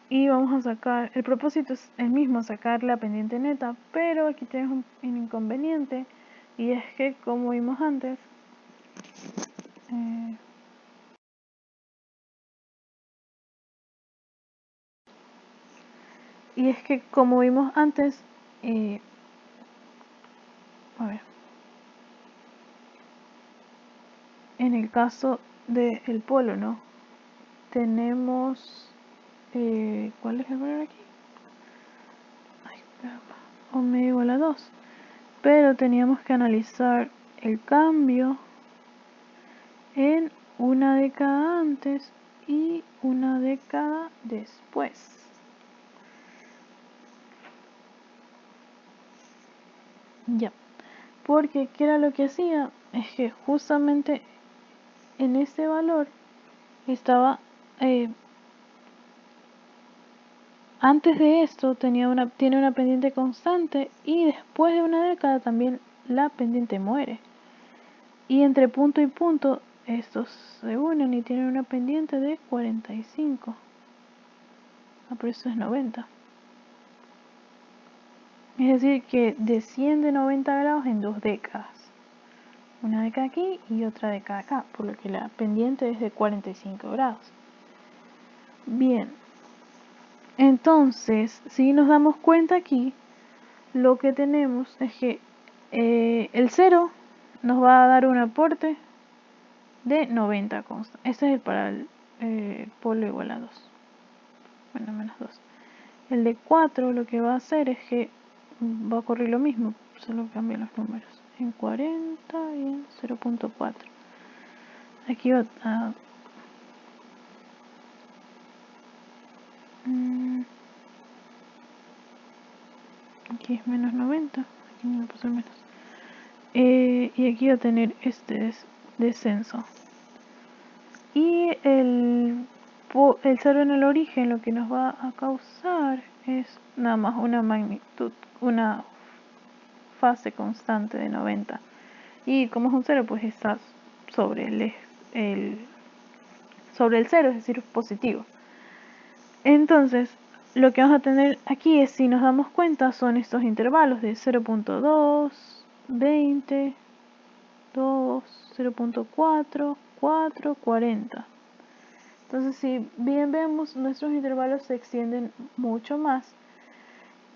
Y vamos a sacar, el propósito es el mismo, sacar la pendiente neta, pero aquí tenemos un inconveniente, y es que como vimos antes, a ver, en el caso del polo, ¿no? Tenemos, ¿cuál es el valor aquí? Ay, omega igual a 2. Pero teníamos que analizar el cambio en una década antes y una década después. Ya, porque ¿qué era lo que hacía? Es que justamente en este valor estaba, antes de esto tiene una pendiente constante, y después de una década también la pendiente muere. Y entre punto y punto estos se unen y tienen una pendiente de 45. Por eso es 90. Es decir, que desciende 90 grados en 2 décadas. Una década aquí y otra década acá, por lo que la pendiente es de 45 grados. Bien, entonces, si nos damos cuenta aquí, lo que tenemos es que el 0 nos va a dar un aporte de 90 constante. Este es el para el polo igual a 2. Bueno, menos 2. El de 4 lo que va a hacer es que va a ocurrir lo mismo, solo cambian los números. En 40 y en 0.4. Aquí va a... aquí es menos 90. Aquí me lo puse menos. Y aquí va a tener este descenso. Y el 0 en el origen lo que nos va a causar es nada más una magnitud, una fase constante de 90. Y como es un 0, pues está sobre el 0, es decir, positivo. Entonces, lo que vamos a tener aquí es, si nos damos cuenta, son estos intervalos de 0.2, 20, 2, 0.4, 4, 40. Entonces, si bien vemos, nuestros intervalos se extienden mucho más,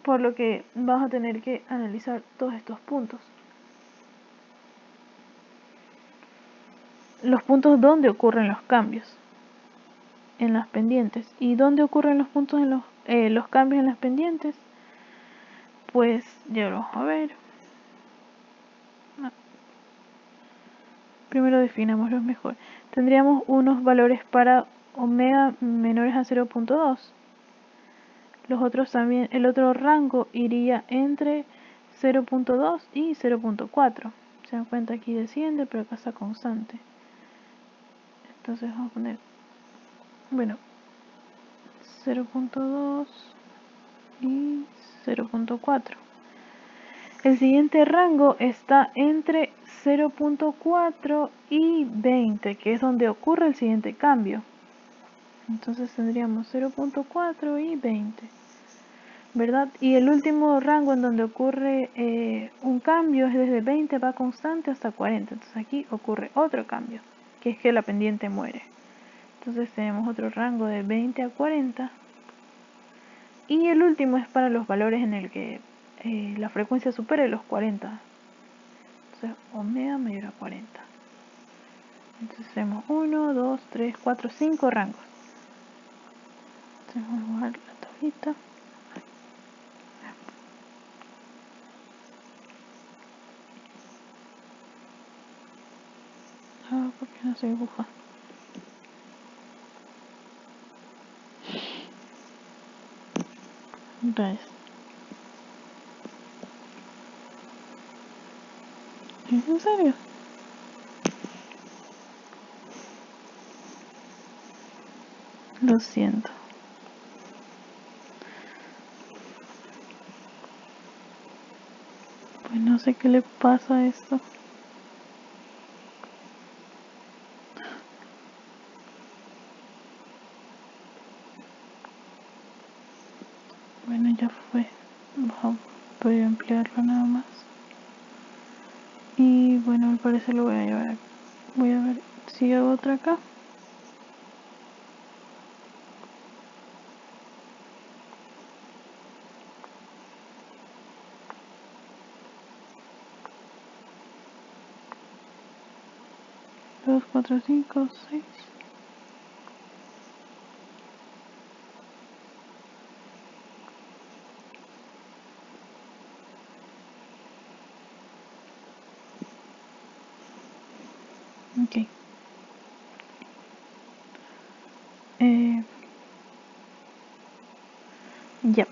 por lo que vamos a tener que analizar todos estos puntos. Los puntos donde ocurren los cambios en las pendientes. ¿Y dónde ocurren los puntos en los cambios en las pendientes? Pues ya lo vamos a ver. primero definámoslos mejor. Tendríamos unos valores para omega menores a 0.2. Los otros también, el otro rango iría entre 0.2 y 0.4. Se dan cuenta, aquí desciende, pero acá está constante. Entonces vamos a poner, bueno, 0.2 y 0.4. El siguiente rango está entre 0.4 y 20, que es donde ocurre el siguiente cambio. Entonces tendríamos 0.4 y 20, ¿verdad? Y el último rango en donde ocurre un cambio es desde 20 va constante hasta 40. Entonces aquí ocurre otro cambio, que es que la pendiente muere. Entonces tenemos otro rango de 20 a 40. Y el último es para los valores en el que la frecuencia supere los 40. Entonces omega mayor a 40. Entonces tenemos 1, 2, 3, 4, 5 rangos. Entonces vamos a bajar la tablita. ¿Por qué no se dibuja? ¿Es en serio? Lo siento. Pues no sé qué le pasa a esto. Bueno, ya fue. Voy a emplearlo nada más. Y bueno, al parecer lo voy a llevar. Voy a ver si hago otra acá. Dos, cuatro, cinco, seis. Ok. Ya.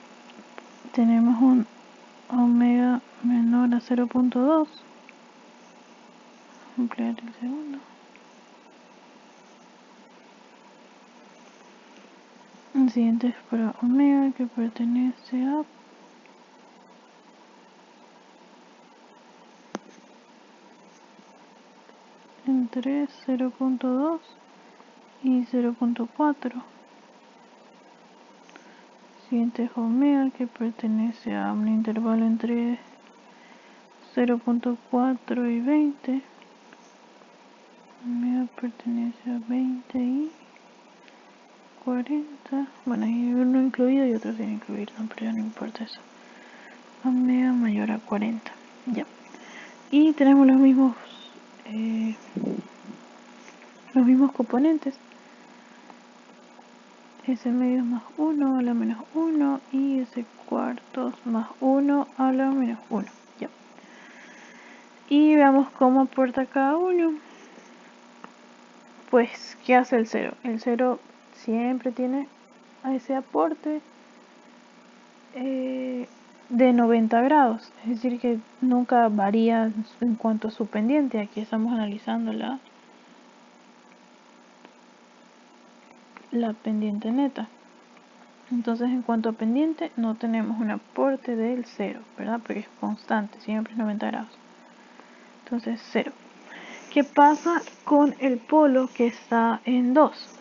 Tenemos un omega menor a 0.2. Emplear el segundo. El siguiente es para omega que pertenece a entre 0.2 y 0.4. Siguiente es omega que pertenece a un intervalo entre 0.4 y 20. Omega pertenece a 20 y 40. Bueno, hay uno incluido y otro sin incluir, no, pero ya no importa eso. Omega mayor a 40. Ya. Y tenemos los mismos componentes. S medios más 1 a la menos 1 y S cuartos más 1 a la menos 1. Ya. Y veamos cómo aporta cada uno. Pues, ¿qué hace el 0? El 0 siempre tiene ese aporte de 90 grados. Es decir, que nunca varía en cuanto a su pendiente. Aquí estamos analizando la pendiente neta. Entonces, en cuanto a pendiente, no tenemos un aporte del 0, ¿verdad? Porque es constante, siempre es 90 grados. Entonces, 0. ¿Qué pasa con el polo que está en 2?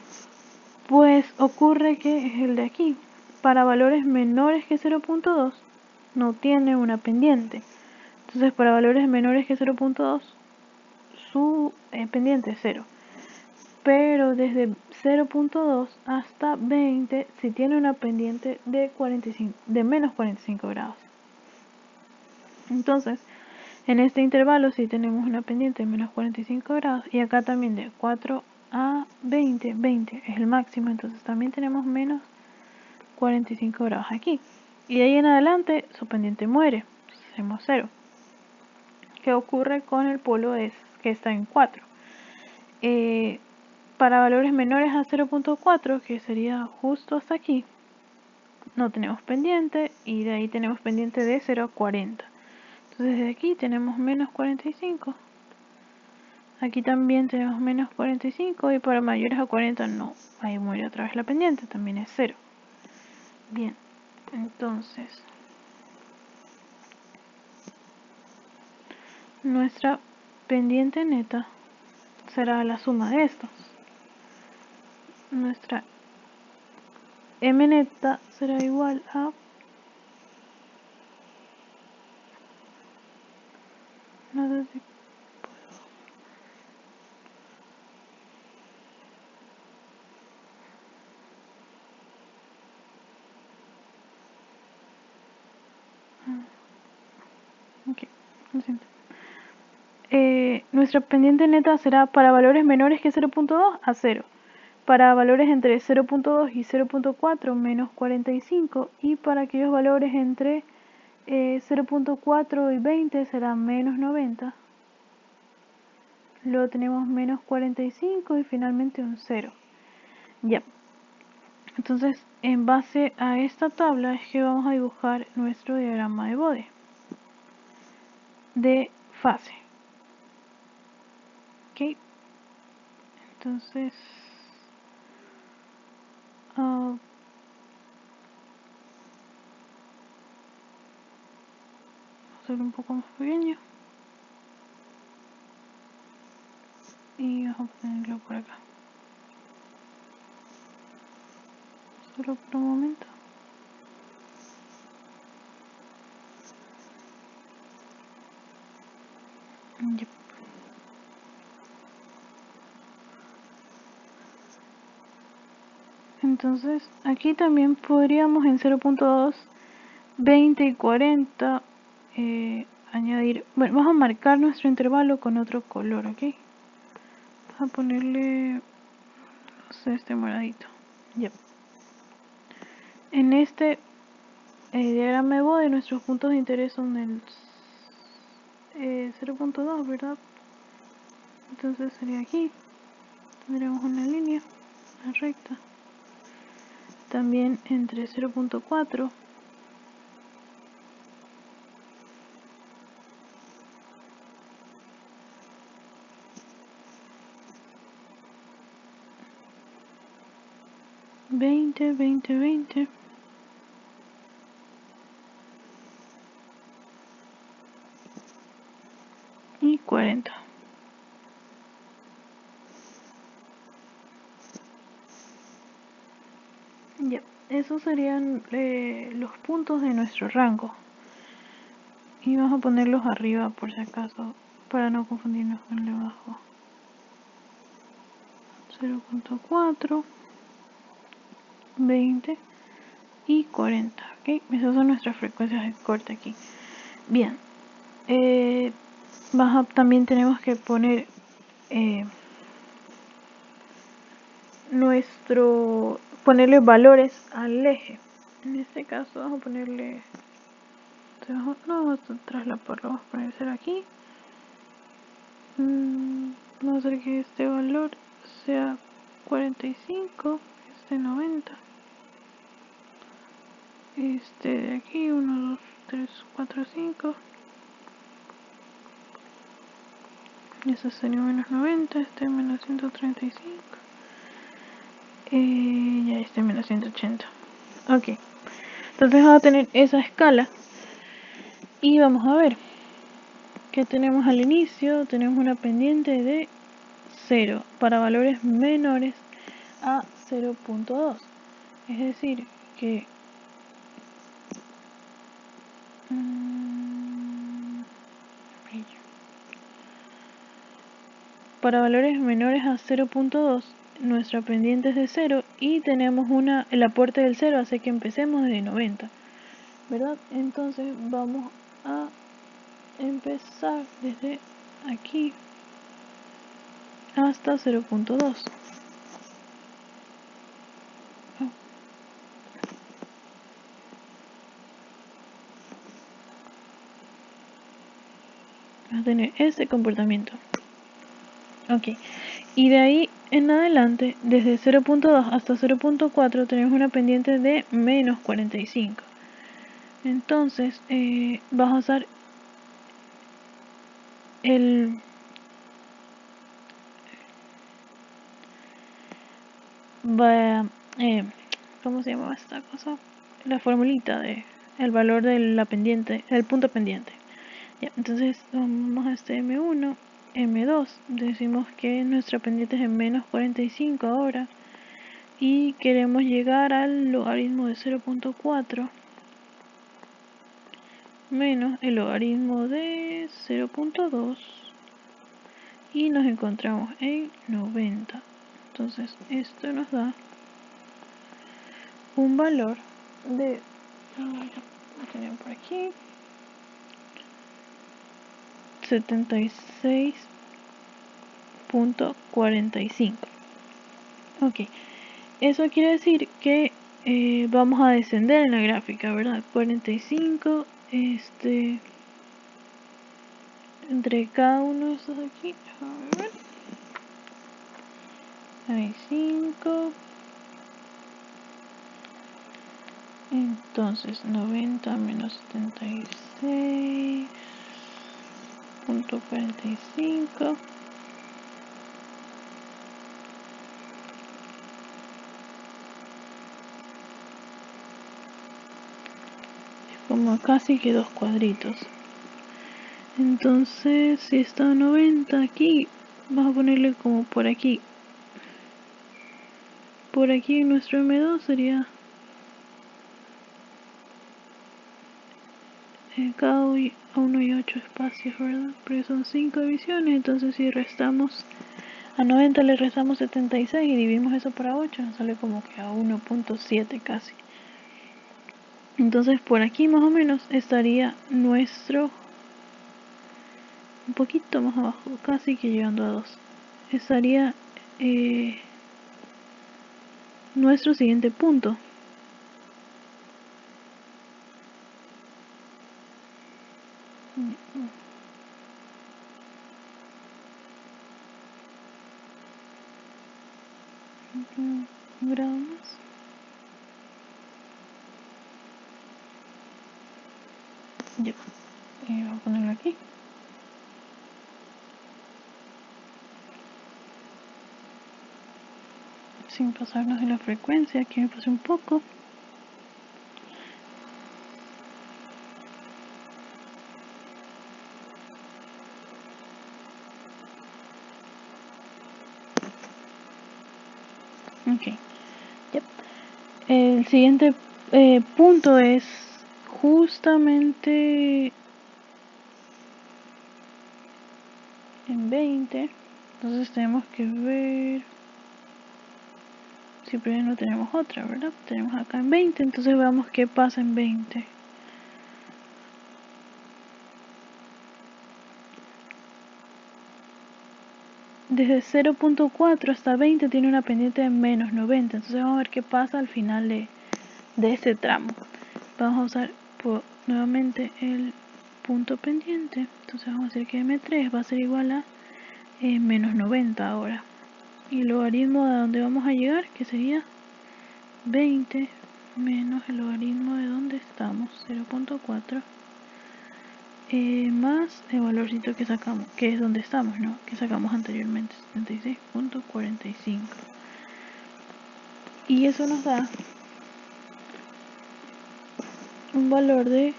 Pues ocurre que es el de aquí. Para valores menores que 0.2, no tiene una pendiente. Entonces, para valores menores que 0.2, su pendiente es 0. Pero desde 0.2 hasta 20 si tiene una pendiente de menos 45 grados. Entonces, en este intervalo sí tenemos una pendiente de menos 45 grados y acá también de 4 a 20, 20 es el máximo, entonces también tenemos menos 45 grados aquí. Y de ahí en adelante su pendiente muere, entonces hacemos 0. ¿Qué ocurre con el polo que está en 4? Para valores menores a 0.4, que sería justo hasta aquí, no tenemos pendiente, y de ahí tenemos pendiente de 0 a 40. Entonces desde aquí tenemos menos 45. Aquí también tenemos menos 45, y para mayores a 40 no. Ahí muere otra vez la pendiente, también es 0. Bien, entonces nuestra pendiente neta será la suma de estos. Nuestra M neta será igual a... No sé si ok, lo siento. Nuestra pendiente neta será para valores menores que 0.2 a 0. Para valores entre 0.2 y 0.4 menos 45. Y para aquellos valores entre 0.4 y 20 será menos 90. Luego tenemos menos 45 y finalmente un 0. Ya. Entonces, en base a esta tabla es que vamos a dibujar nuestro diagrama de Bode de fase. Ok. Entonces, hacerlo un poco más pequeño. Y vamos a ponerlo por acá. Solo por un momento. Yep. Entonces aquí también podríamos en 0.2, 20 y 40 añadir, bueno, vamos a marcar nuestro intervalo con otro color, ¿ok? Vamos a ponerle, no sé, este moradito. Yep. En este diagrama de Bode nuestros puntos de interés son el 0.2, ¿verdad? Entonces sería aquí, tendremos una línea, una recta. También entre 0.4 20, 20, 20 y 40. Ya, esos serían los puntos de nuestro rango. Y vamos a ponerlos arriba por si acaso, para no confundirnos con el de abajo. 0.4, 20 y 40. ¿Ok? Esas son nuestras frecuencias de corte aquí. Bien. También tenemos que poner ponerle valores al eje. En este caso vamos a ponerle, no vamos a traslaparlo, vamos a poner 0 aquí. Vamos a hacer que este valor sea 45, este 90, este de aquí 1, 2, 3, 4, 5, ese sería menos 90, este menos 135, ya este menos 180. Ok, entonces vamos a tener esa escala y vamos a ver que tenemos al inicio. Tenemos una pendiente de 0 para valores menores a 0.2, es decir que para valores menores a 0.2 nuestra pendiente es de 0 y tenemos el aporte del 0 hace que empecemos desde 90, ¿verdad? Entonces vamos a empezar desde aquí hasta 0.2. Va a tener este comportamiento. Ok, Y de ahí en adelante, desde 0.2 hasta 0.4 tenemos una pendiente de menos 45. Entonces vas a usar el ¿cómo se llama esta cosa? La formulita de el valor de la pendiente, el punto pendiente. Ya, entonces vamos a este M1, M2, decimos que nuestra pendiente es en menos 45 ahora y queremos llegar al logaritmo de 0.4 menos el logaritmo de 0.2 y nos encontramos en 90. Entonces esto nos da un valor de, lo tenemos por aquí, 76.45. Ok, eso quiere decir que vamos a descender en la gráfica, ¿verdad? 45, entre cada uno de estos aquí, a ver, hay 5, entonces 90 menos 76.45. Como casi que 2 cuadritos. Entonces si está 90 aquí, vamos a ponerle como por aquí. Por aquí nuestro M2 sería cada uno y 8 espacios, ¿verdad? Porque son 5 divisiones, entonces si restamos a 90 le restamos 76 y dividimos eso por 8, nos sale como que a 1.7 casi. Entonces por aquí más o menos estaría nuestro, un poquito más abajo, casi que llegando a 2, estaría nuestro siguiente punto. Un grado más. Ya, vamos a ponerlo aquí. Sin pasarnos de la frecuencia, aquí me pasé un poco. Ok, yep. El siguiente punto es justamente en 20. Entonces tenemos que ver si primero no tenemos otra, ¿verdad? Tenemos acá en 20, entonces veamos qué pasa en 20. Desde 0.4 hasta 20 tiene una pendiente de menos 90, entonces vamos a ver qué pasa al final de este tramo. Vamos a usar nuevamente el punto pendiente, entonces vamos a decir que M3 va a ser igual a menos 90 ahora. Y el logaritmo de donde vamos a llegar, que sería 20 menos el logaritmo de donde estamos, 0.4, más el valorcito que sacamos, que es donde estamos, ¿no? Que sacamos anteriormente, 76.45. Y eso nos da un valor de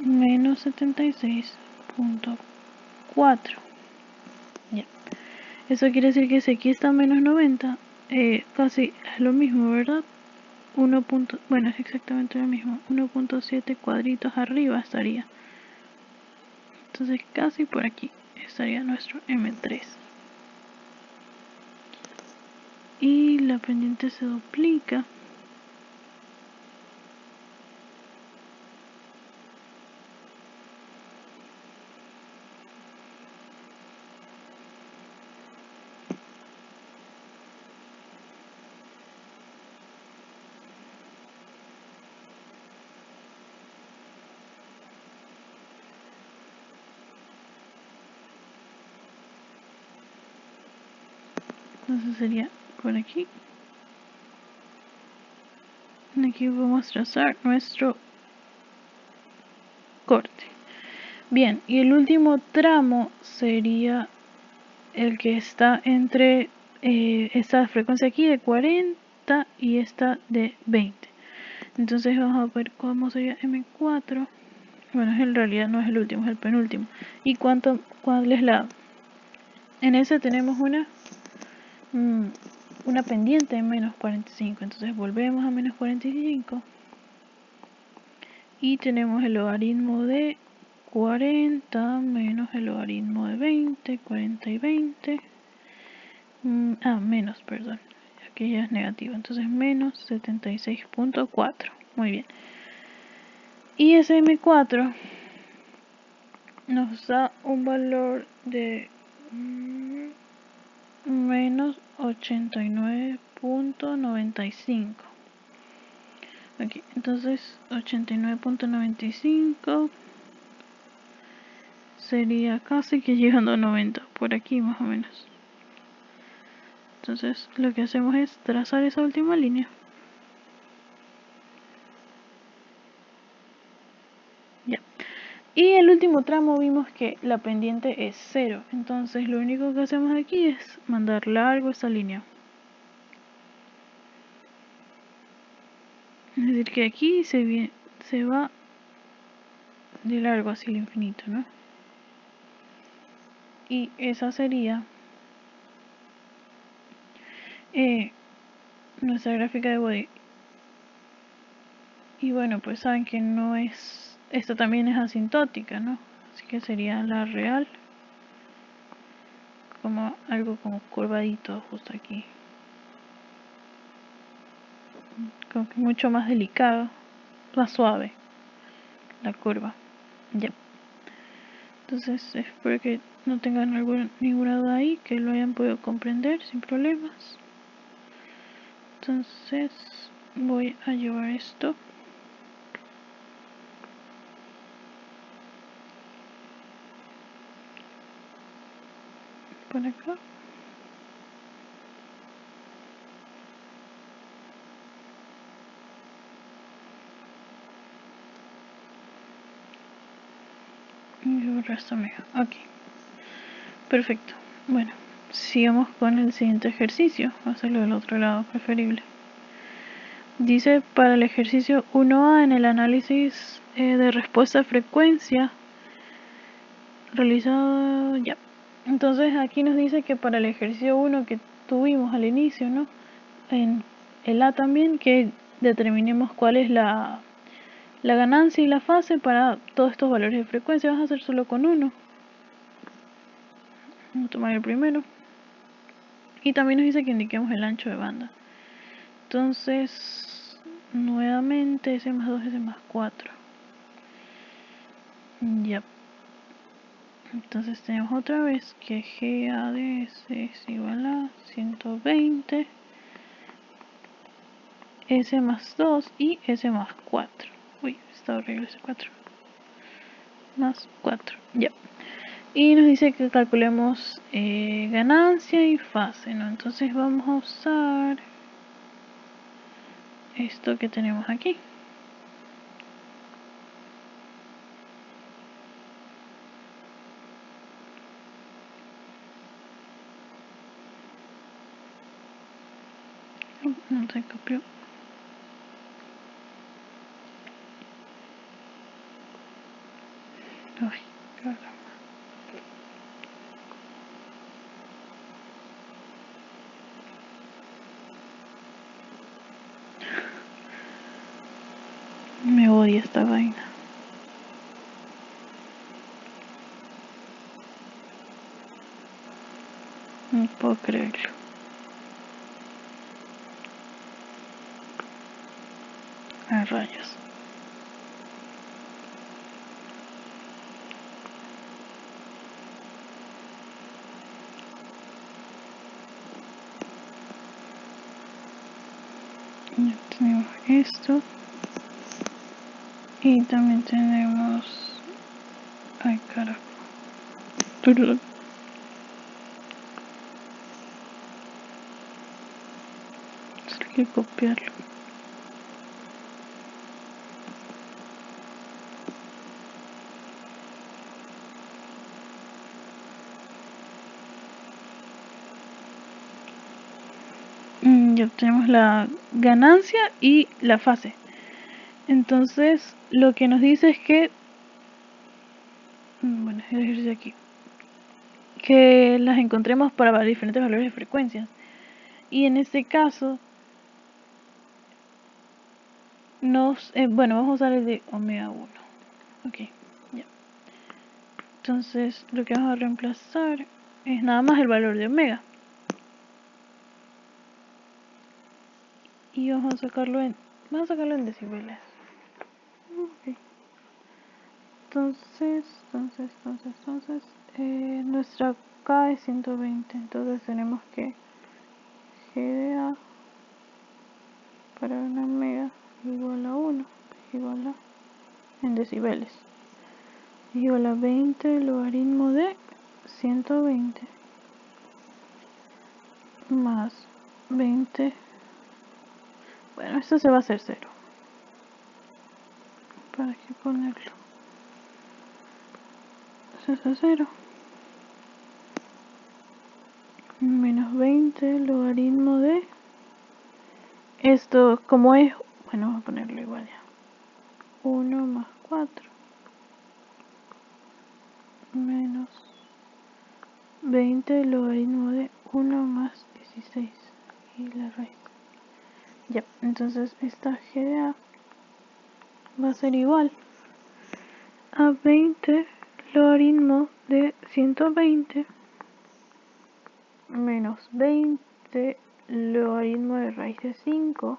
menos 76.4. Ya. Eso quiere decir que si aquí está menos 90, casi es lo mismo, ¿verdad? Bueno, es exactamente lo mismo. 1.7 cuadritos arriba estaría. Entonces casi por aquí estaría nuestro M3. Y la pendiente se duplica. Entonces sería por aquí. Aquí vamos a trazar nuestro corte. Bien, y el último tramo sería el que está entre esta frecuencia aquí de 40 y esta de 20. Entonces vamos a ver cómo sería M4. Bueno, en realidad no es el último, es el penúltimo. ¿Y cuál es la? En ese tenemos una pendiente de menos 45. Entonces volvemos a menos 45. Y tenemos el logaritmo de 40 menos el logaritmo de 20, 40 y 20. Menos, perdón. Aquí ya es negativo. Entonces menos 76.4. Muy bien. Y ese M4 nos da un valor de menos 89.95. Aquí, entonces 89.95 sería casi que llegando a 90, por aquí más o menos. Entonces lo que hacemos es trazar esa última línea. Ya. Y el último tramo vimos que la pendiente es 0. Entonces lo único que hacemos aquí es mandar largo esa línea. Es decir que aquí se va de largo hacia el infinito, ¿no? Y esa sería nuestra gráfica de Bode. Y bueno, pues saben que no es... Esta también es asintótica, ¿no? Así que sería la real. Como algo como curvadito justo aquí. Como que mucho más delicado. Más suave. La curva. Ya. Entonces espero que no tengan ninguna duda ahí. Que lo hayan podido comprender sin problemas. Entonces voy a llevar esto por acá. Y el resto mío. Ok. Perfecto. Bueno, sigamos con el siguiente ejercicio. Vamos a hacerlo del otro lado preferible. Dice para el ejercicio 1A en el análisis de respuesta a frecuencia realizado ya. Entonces aquí nos dice que para el ejercicio 1 que tuvimos al inicio, ¿no? En el A también, que determinemos cuál es la ganancia y la fase para todos estos valores de frecuencia. Vas a hacer solo con uno. Vamos a tomar el primero. Y también nos dice que indiquemos el ancho de banda. Entonces, nuevamente S más 2, S más 4. Ya. Entonces tenemos otra vez que GA de S es igual a 120 S más 2 y S más 4. Uy, está horrible ese 4. Más 4, ya. Y nos dice que calculemos ganancia y fase, ¿no? Entonces vamos a usar esto que tenemos aquí. No se copió. Ay, caramba. Me odia esta vaina. No puedo creerlo. A rayos. Ya tenemos esto. Y también tenemos... Ay, carajo. Perdón. que copiarlo. Ya obtenemos la ganancia y la fase. Entonces lo que nos dice es que, bueno, el ejercicio aquí, que las encontremos para diferentes valores de frecuencias. Y en este caso vamos a usar el de omega 1. Ok, ya. Entonces lo que vamos a reemplazar es nada más el valor de omega. Y vamos a sacarlo en decibeles. Okay. Entonces, nuestra K es 120. Entonces tenemos que G de A para una omega igual a 1, igual a, en decibeles, igual a 20 logaritmo de 120 más 20. Bueno, esto se va a hacer 0. ¿Para qué ponerlo? Eso es a 0. Menos 20 logaritmo de... Esto, como es... Bueno, vamos a ponerlo igual ya. 1 más 4. Menos 20 logaritmo de 1 más 16. Y la raíz. Ya, entonces esta G de A va a ser igual a 20 logaritmo de 120 menos 20 logaritmo de raíz de 5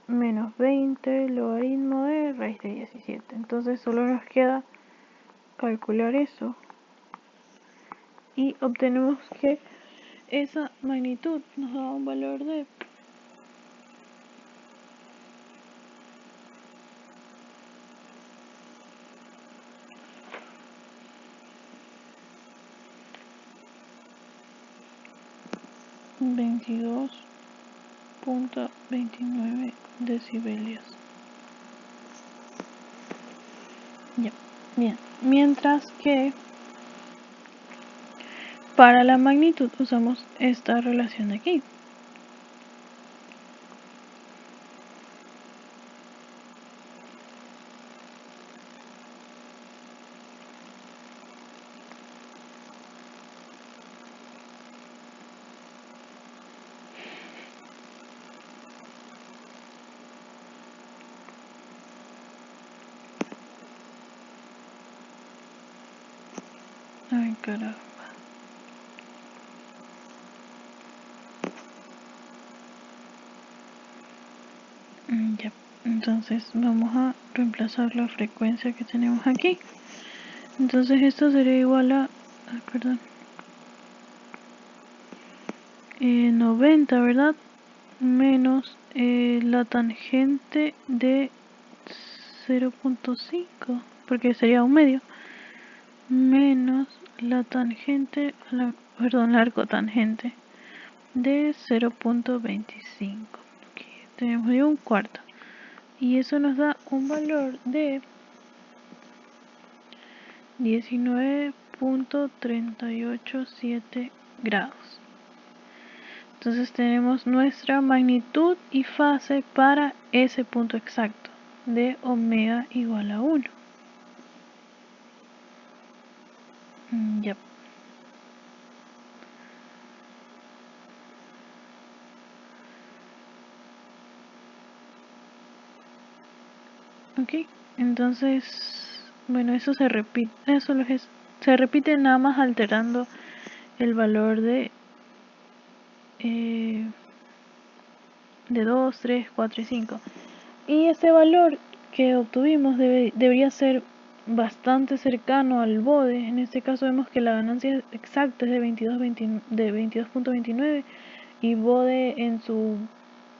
menos 20 logaritmo de raíz de 17. Entonces solo nos queda calcular eso y obtenemos que esa magnitud nos da un valor de 22.29 decibelios. Ya, bien. Mientras que para la magnitud usamos esta relación de aquí. Ay, caramba. Ya, entonces vamos a reemplazar la frecuencia que tenemos aquí. Entonces esto sería igual a, 90, ¿verdad? Menos la tangente de 0.5, porque sería un medio, menos la tangente, la arcotangente de 0.25. Aquí tenemos ya un cuarto. Y eso nos da un valor de 19.387 grados. Entonces tenemos nuestra magnitud y fase para ese punto exacto de omega igual a 1. Yep. Ok, entonces, bueno, eso se repite, se repite nada más alterando el valor de 2, 3, 4 y 5. Y ese valor que obtuvimos debería ser bastante cercano al bode. En este caso vemos que la ganancia exacta es de 22.29 y bode en su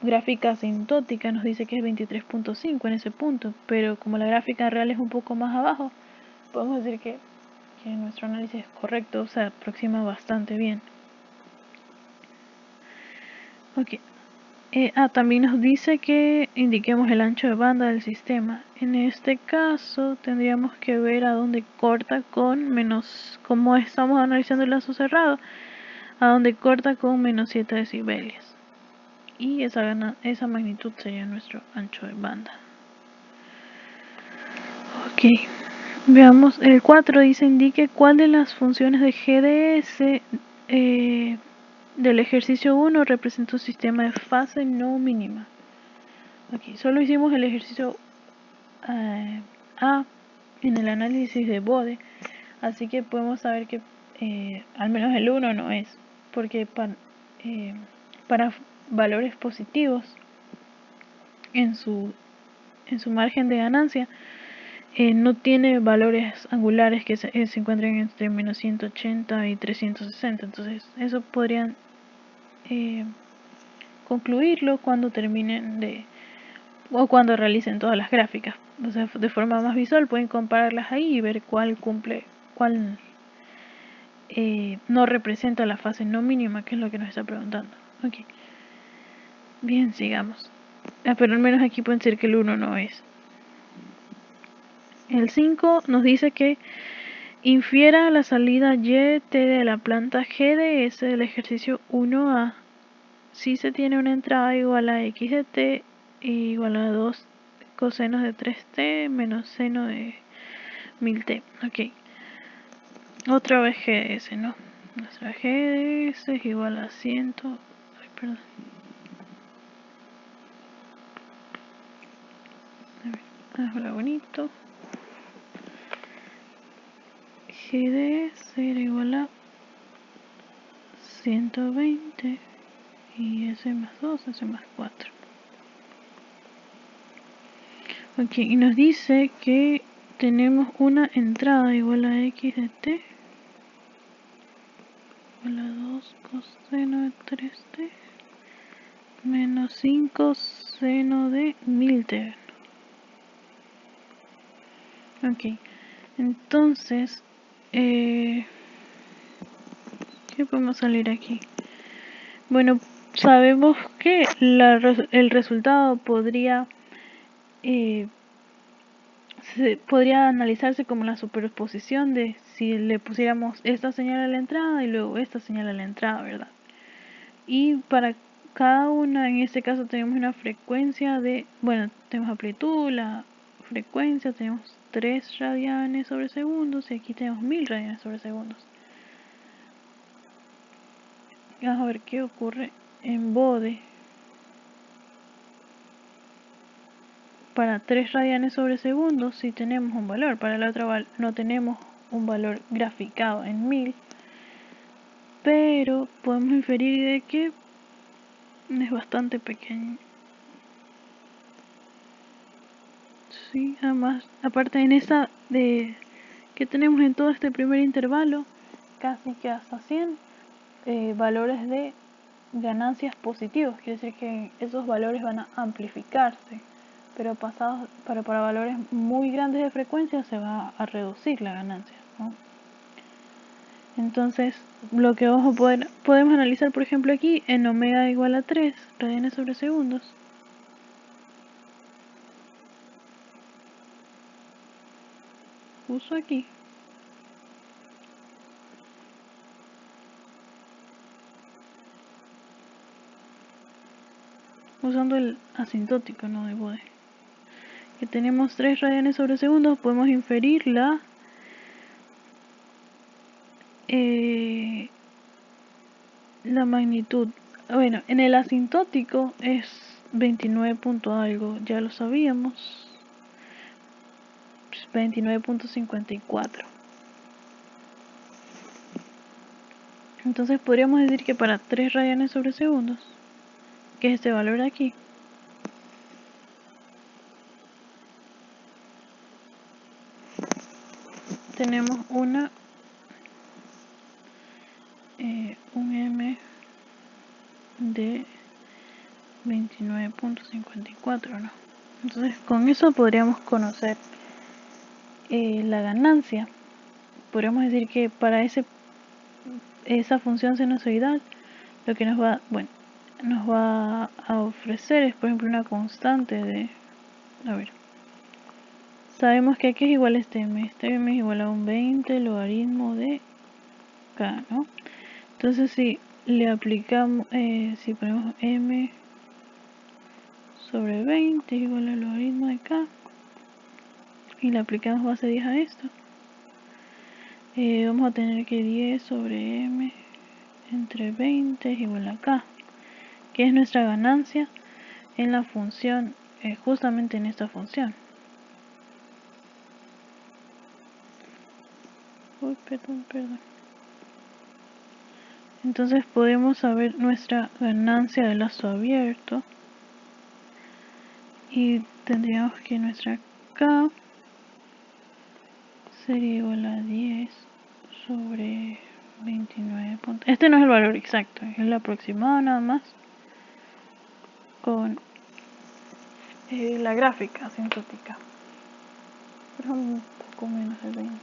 gráfica asintótica nos dice que es 23.5 en ese punto, pero como la gráfica real es un poco más abajo, podemos decir que nuestro análisis es correcto, o sea, aproxima bastante bien. Ok, También nos dice que indiquemos el ancho de banda del sistema. En este caso tendríamos que ver a dónde corta con menos, como estamos analizando el lazo cerrado, a dónde corta con menos 7 decibelios. Y esa magnitud sería nuestro ancho de banda. Ok, veamos el 4, dice indique cuál de las funciones de GDS del ejercicio 1 representa un sistema de fase no mínima. Ok, solo hicimos el ejercicio A en el análisis de Bode, así que podemos saber que al menos el 1 no es, porque para valores positivos en su margen de ganancia no tiene valores angulares que se encuentren entre menos 180 y 360, entonces eso podrían concluirlo cuando terminen o cuando realicen todas las gráficas. O sea, de forma más visual pueden compararlas ahí y ver cuál cumple, cuál no representa la fase no mínima, que es lo que nos está preguntando. Ok, bien, sigamos. Pero al menos aquí pueden decir que el 1 no es. El 5 nos dice que infiera la salida YT de la planta GDS del ejercicio 1A si se tiene una entrada igual a x de t igual a 2 cosenos de 3t menos seno de 1000t. Ok, otra vez GDS, ¿no? Nuestra GDS es igual a 100. Ay, perdón. Hazlo bonito. GDS era igual a 120 y S más 2, S más 4. Ok, y nos dice que tenemos una entrada igual a x de t igual a 2 coseno de 3t menos 5 seno de 1000t. Ok, entonces ¿qué podemos salir aquí? Bueno, sabemos que el resultado podría podría analizarse como la superposición de si le pusiéramos esta señal a la entrada y luego esta señal a la entrada, ¿verdad? Y para cada una, en este caso tenemos una frecuencia de, bueno, tenemos amplitud, la frecuencia, tenemos 3 radianes sobre segundos y aquí tenemos 1000 radianes sobre segundos. Vamos a ver qué ocurre en Bode. Para 3 radianes sobre segundos sí tenemos un valor, para la otra no tenemos un valor graficado en 1000, pero podemos inferir de que es bastante pequeño. Sí, además, aparte en esa de que tenemos en todo este primer intervalo, casi que hasta 100 valores de ganancias positivos, quiere decir que esos valores van a amplificarse, pero para valores muy grandes de frecuencia se va a reducir la ganancia, ¿no? Entonces, lo que podemos analizar, por ejemplo, aquí en omega igual a 3 radianes sobre segundos. Uso aquí. Usando el asintótico, ¿no? De Bode. Que tenemos 3 radianes sobre segundos, podemos inferir la magnitud. Bueno, en el asintótico es 29 punto algo, ya lo sabíamos. 29.54. Entonces podríamos decir que para 3 radianes sobre segundos, que es este valor de aquí, tenemos un M de 29.54, ¿no? Entonces con eso podríamos conocer la ganancia. Podríamos decir que para esa función sinusoidal lo que nos va, bueno, nos va a ofrecer es, por ejemplo, una constante de, a ver, sabemos que aquí es igual a este m es igual a un 20 logaritmo de k, ¿no? Entonces si le aplicamos, si ponemos m sobre 20 es igual al logaritmo de k y le aplicamos base 10 a esto, vamos a tener que 10 sobre m entre 20 es igual a k, que es nuestra ganancia en la función, justamente en esta función. Uy, perdón. Entonces podemos saber nuestra ganancia de lazo abierto y tendríamos que nuestra k sería igual a 10 sobre 29 puntos. Este no es el valor exacto, es el aproximado nada más con la gráfica asintótica, pero un poco menos de 20.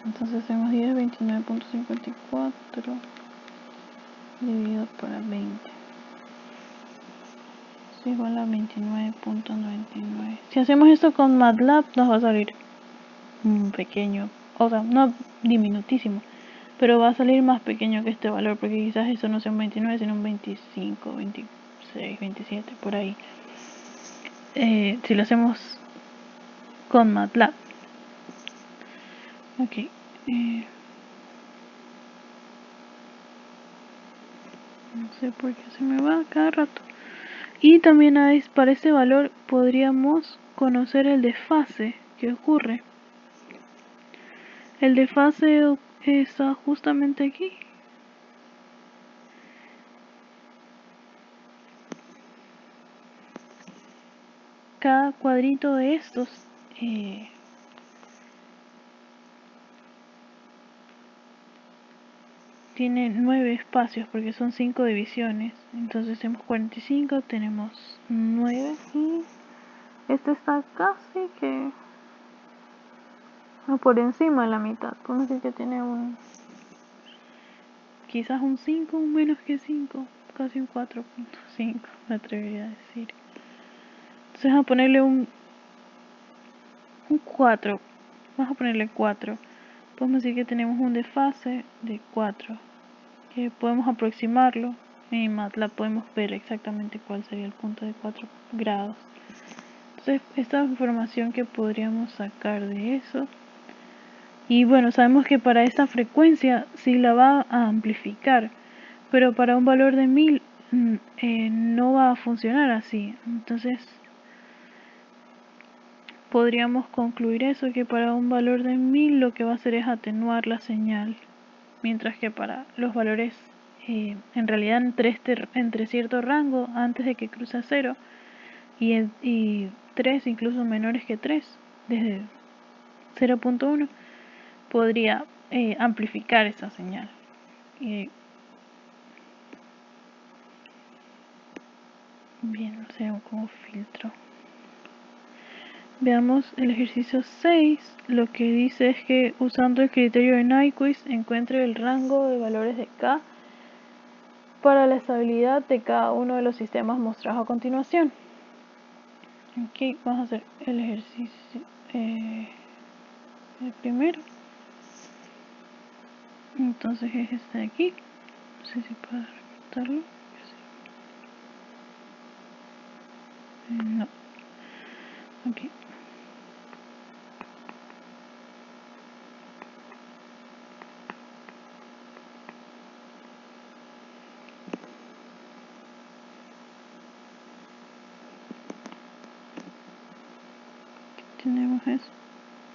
Entonces hacemos 10, 29.54 dividido por 20 es igual a 29.99. Si hacemos esto con MATLAB nos va a salir pequeño, o sea, no diminutísimo, pero va a salir más pequeño que este valor, porque quizás eso no sea un 29 sino un 25, 26, 27, por ahí. Si lo hacemos con MATLAB. Ok. No sé por qué se me va cada rato. Y también para este valor podríamos conocer el desfase que ocurre. El desfase está justamente aquí. Cada cuadrito de estos tiene 9 espacios porque son 5 divisiones. Entonces tenemos 45, tenemos 9 y este está casi que por encima de la mitad. Podemos decir que tiene quizás un 5, un menos que 5, casi un 4.5 me atrevería a decir. Entonces vamos a ponerle un 4, vamos a ponerle 4. Podemos decir que tenemos un desfase de 4, que podemos aproximarlo. En MATLAB podemos ver exactamente cuál sería el punto de 4 grados. Entonces esta es información que podríamos sacar de eso. Y bueno, sabemos que para esta frecuencia sí la va a amplificar, pero para un valor de 1000 no va a funcionar así. Entonces podríamos concluir eso, que para un valor de 1000 lo que va a hacer es atenuar la señal, mientras que para los valores en realidad entre cierto rango antes de que cruce a 0 y 3 incluso menores que 3 desde 0.1 podría amplificar esa señal. Bien, o sea, como filtro. Veamos el ejercicio 6. Lo que dice es que usando el criterio de Nyquist encuentre el rango de valores de K para la estabilidad de cada uno de los sistemas mostrados a continuación. Aquí vamos a hacer el ejercicio el primero. Entonces es este de aquí. No sé si puedo recortarlo. No. Aquí. Tenemos eso,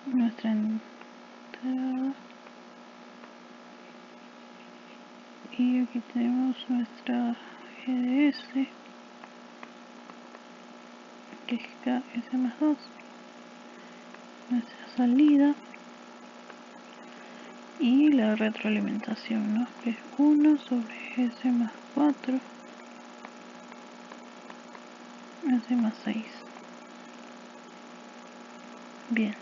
nuestra entrada. Y aquí tenemos nuestra GDS, que es KS más 2. Nuestra salida. Y la retroalimentación, ¿no? Que es 1 sobre S más 4. S más 6. Bien.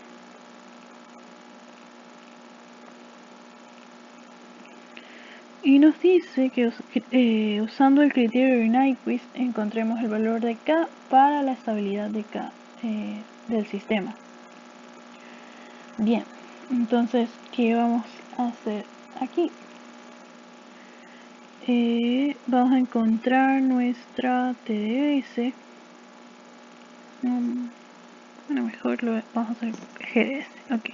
y nos dice que usando el criterio de Nyquist encontremos el valor de K para la estabilidad de K del sistema. Bien, entonces, ¿qué vamos a hacer aquí? Vamos a encontrar nuestra TDS. Bueno, mejor lo vamos a hacer GDS. Ok.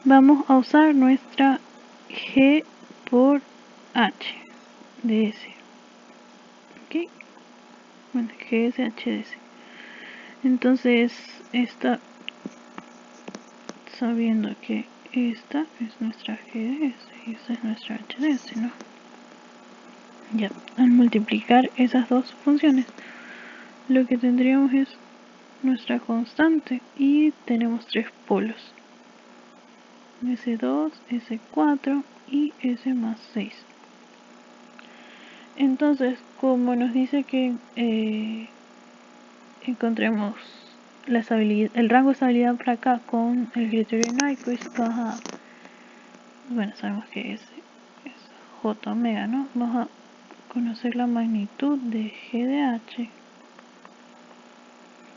Vamos a usar nuestra G por H de S. Ok. Bueno, GS HDS. Entonces, sabiendo que esta es nuestra GDS y esta es nuestra HDS, ¿no? Ya, al multiplicar esas dos funciones, lo que tendríamos es nuestra constante y tenemos tres polos. S2, S4 y S más 6. Entonces, como nos dice que encontremos el rango de estabilidad para acá con el criterio de Nyquist, bueno, sabemos que es J omega, ¿no? Vamos a conocer la magnitud de G de H,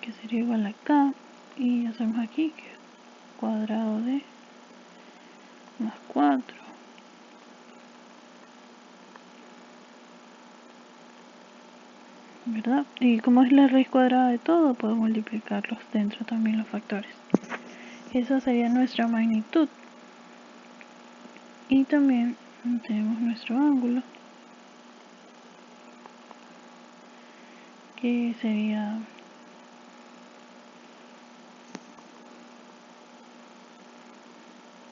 que sería igual a K, y hacemos aquí que es cuadrado de más 4. ¿Verdad? Y como es la raíz cuadrada de todo, podemos multiplicarlos dentro también los factores. Esa sería nuestra magnitud. Y también tenemos nuestro ángulo, que sería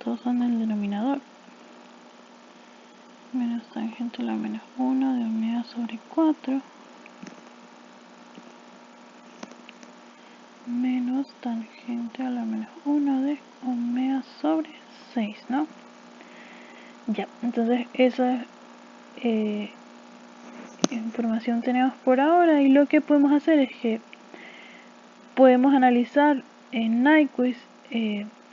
todos son en el denominador, menos tangente a la menos 1 de omega sobre 4 menos tangente a la menos 1 de omega sobre 6, ¿no? Ya, entonces esa información tenemos por ahora, y lo que podemos hacer es que podemos analizar en Nyquist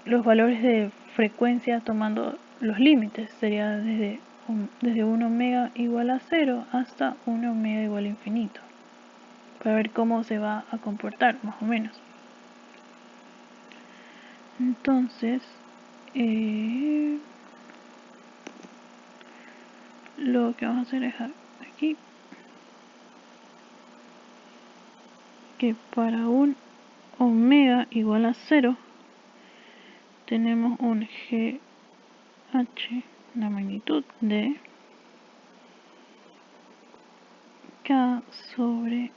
los valores de frecuencia tomando los límites. Sería desde 1 omega igual a 0 hasta 1 omega igual a infinito, para ver cómo se va a comportar más o menos. Entonces lo que vamos a hacer es aquí que para un omega igual a 0 tenemos un GH, la magnitud de K sobre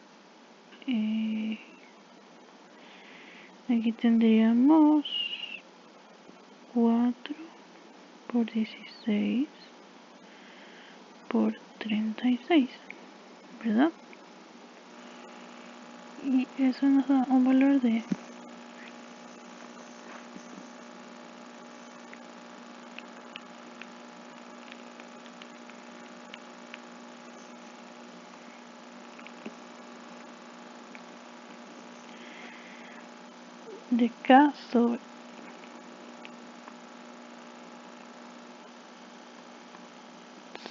aquí tendríamos 4 por 16 por 36, ¿verdad? Y eso nos da un valor de K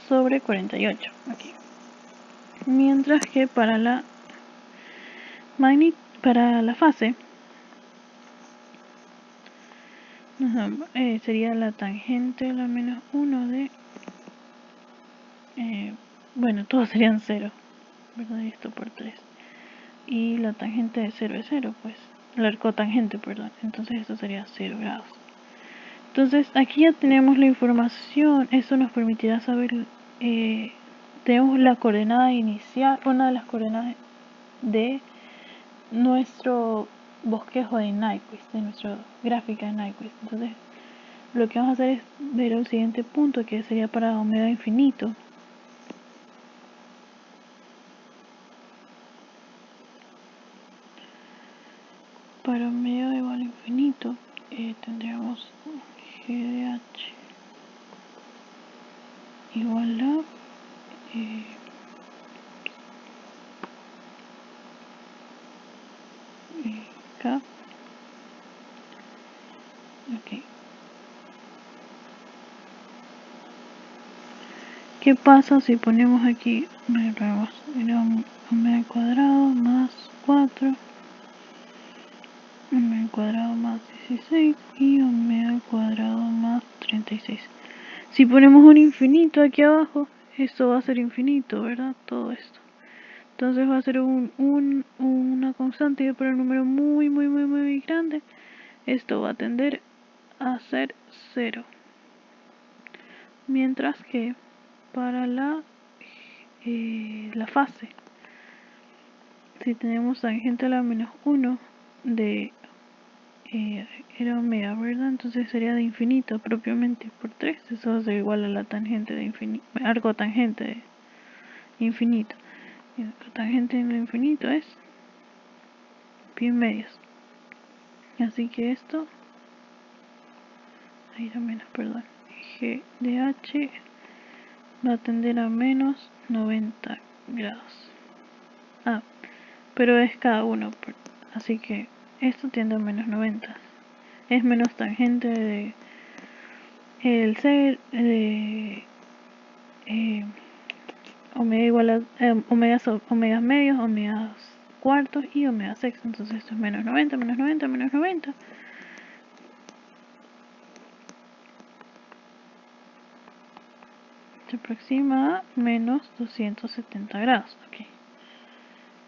sobre 48 aquí. Mientras que para la fase sería la tangente a la menos 1 de bueno, todos serían 0, ¿verdad? Y esto por 3, y la tangente de 0 es 0, pues la arcotangente, perdón, entonces esto sería 0 grados. Entonces aquí ya tenemos la información. Eso nos permitirá saber, tenemos la coordenada inicial, una de las coordenadas de nuestro bosquejo de Nyquist, de nuestra gráfica de Nyquist. Entonces lo que vamos a hacer es ver el siguiente punto, que sería para omega infinito. Para omega igual a infinito tendríamos G de H igual a K. Ok. ¿Qué pasa si ponemos aquí, era omega al cuadrado más 4, omega al cuadrado más 16 y omega al cuadrado más 36? Si ponemos un infinito aquí abajo, esto va a ser infinito, ¿verdad? Todo esto. Entonces va a ser una constante, y para un número muy grande, esto va a tender a ser 0. Mientras que para la fase, si tenemos tangente a la menos 1 de era omega, ¿verdad? Entonces sería de infinito propiamente por 3. Eso va a ser igual a la tangente de infinito, arco tangente de infinito. Y la tangente en lo infinito es pi medios. Así que esto, ahí era menos, perdón, g de h va a tender a menos 90 grados. Pero es cada uno, así que esto tiende a menos 90. Es menos tangente de el c de omega igual a omegas medios, omegas cuartos y omega sextos. Entonces esto es menos 90, menos 90, menos 90. Se aproxima a menos 270 grados. Okay.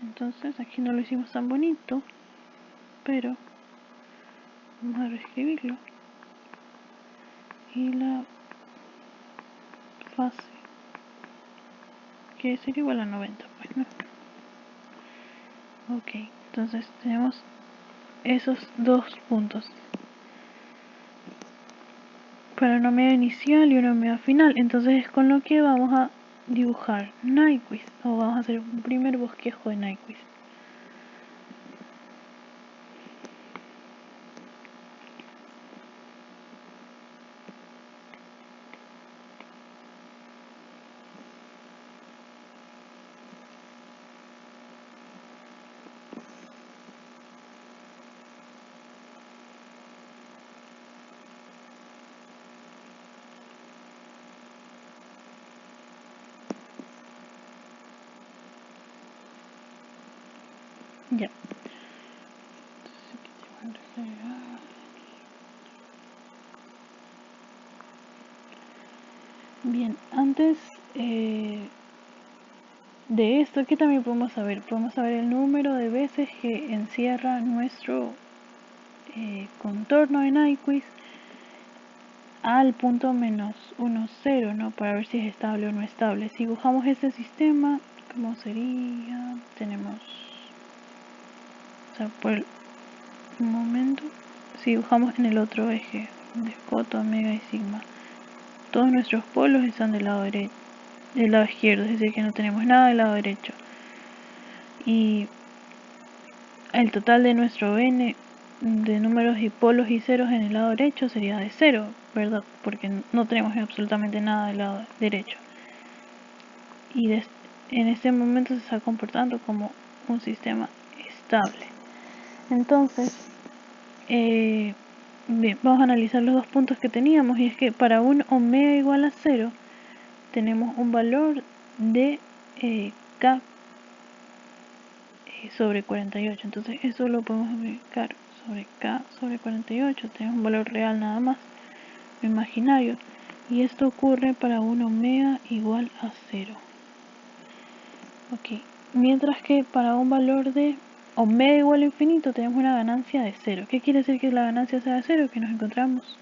Entonces aquí no lo hicimos tan bonito, pero vamos a reescribirlo. Y la fase, que sería igual a 90, pues, ¿no? Ok, entonces tenemos esos dos puntos para una omega inicial y una omega final. Entonces es con lo que vamos a dibujar Nyquist, o vamos a hacer un primer bosquejo de Nyquist. Ya. Bien, antes de esto, ¿qué también podemos saber? Podemos saber el número de veces que encierra nuestro contorno de Nyquist al punto menos 1, 0, ¿no? Para ver si es estable o no estable. Si dibujamos este sistema, ¿cómo sería? Tenemos, o sea, por el momento, si dibujamos en el otro eje de cota, omega y sigma, todos nuestros polos están del lado derecho, del lado izquierdo, es decir que no tenemos nada del lado derecho. Y el total de nuestro n de números y polos y ceros en el lado derecho sería de 0, ¿verdad? Porque no tenemos absolutamente nada del lado derecho. Y en este momento se está comportando como un sistema estable. Entonces, bien, vamos a analizar los dos puntos que teníamos, y es que para un omega igual a 0 tenemos un valor de k sobre 48. Entonces eso lo podemos aplicar sobre k sobre 48. Tenemos un valor real nada más, imaginario, y esto ocurre para un omega igual a 0. Ok, mientras que para un valor de omega igual a infinito tenemos una ganancia de 0. ¿Qué quiere decir que la ganancia sea de 0? Que nos encontramos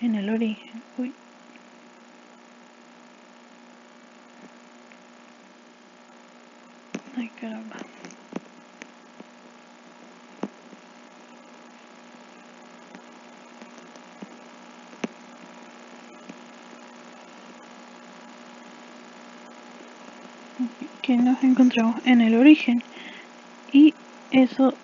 en el origen. Uy. Ay, caramba. Que nos encontramos en el origen, y eso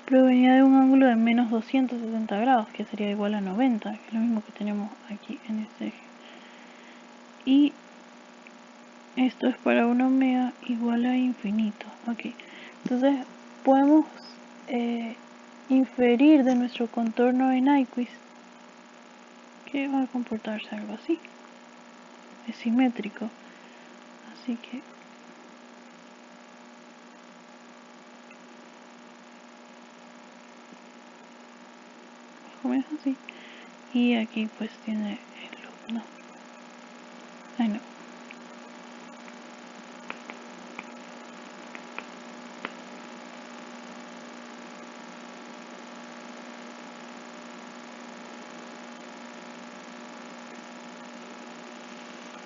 provenía de un ángulo de menos 270 grados, que sería igual a 90, que es lo mismo que tenemos aquí en este eje. Y esto es para un omega igual a infinito. Ok, entonces podemos inferir de nuestro contorno de Nyquist que va a comportarse algo así. Es simétrico. Así que más o menos así. Y aquí pues tiene el loop, no. Ay no.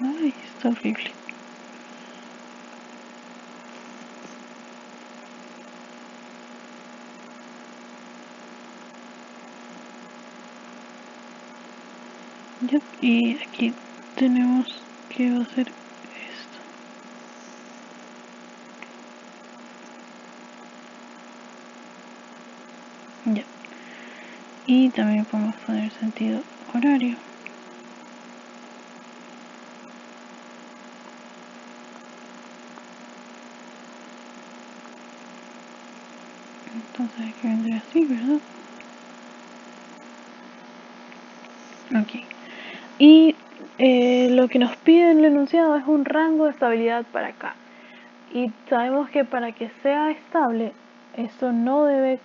Ay, está horrible. Yep, y aquí tenemos que va a ser esto. Ya. Y también podemos poner sentido horario. Entonces aquí vendría así, ¿verdad? Ok. Y lo que nos pide el enunciado es un rango de estabilidad para K. Y sabemos que para que sea estable, esto no debe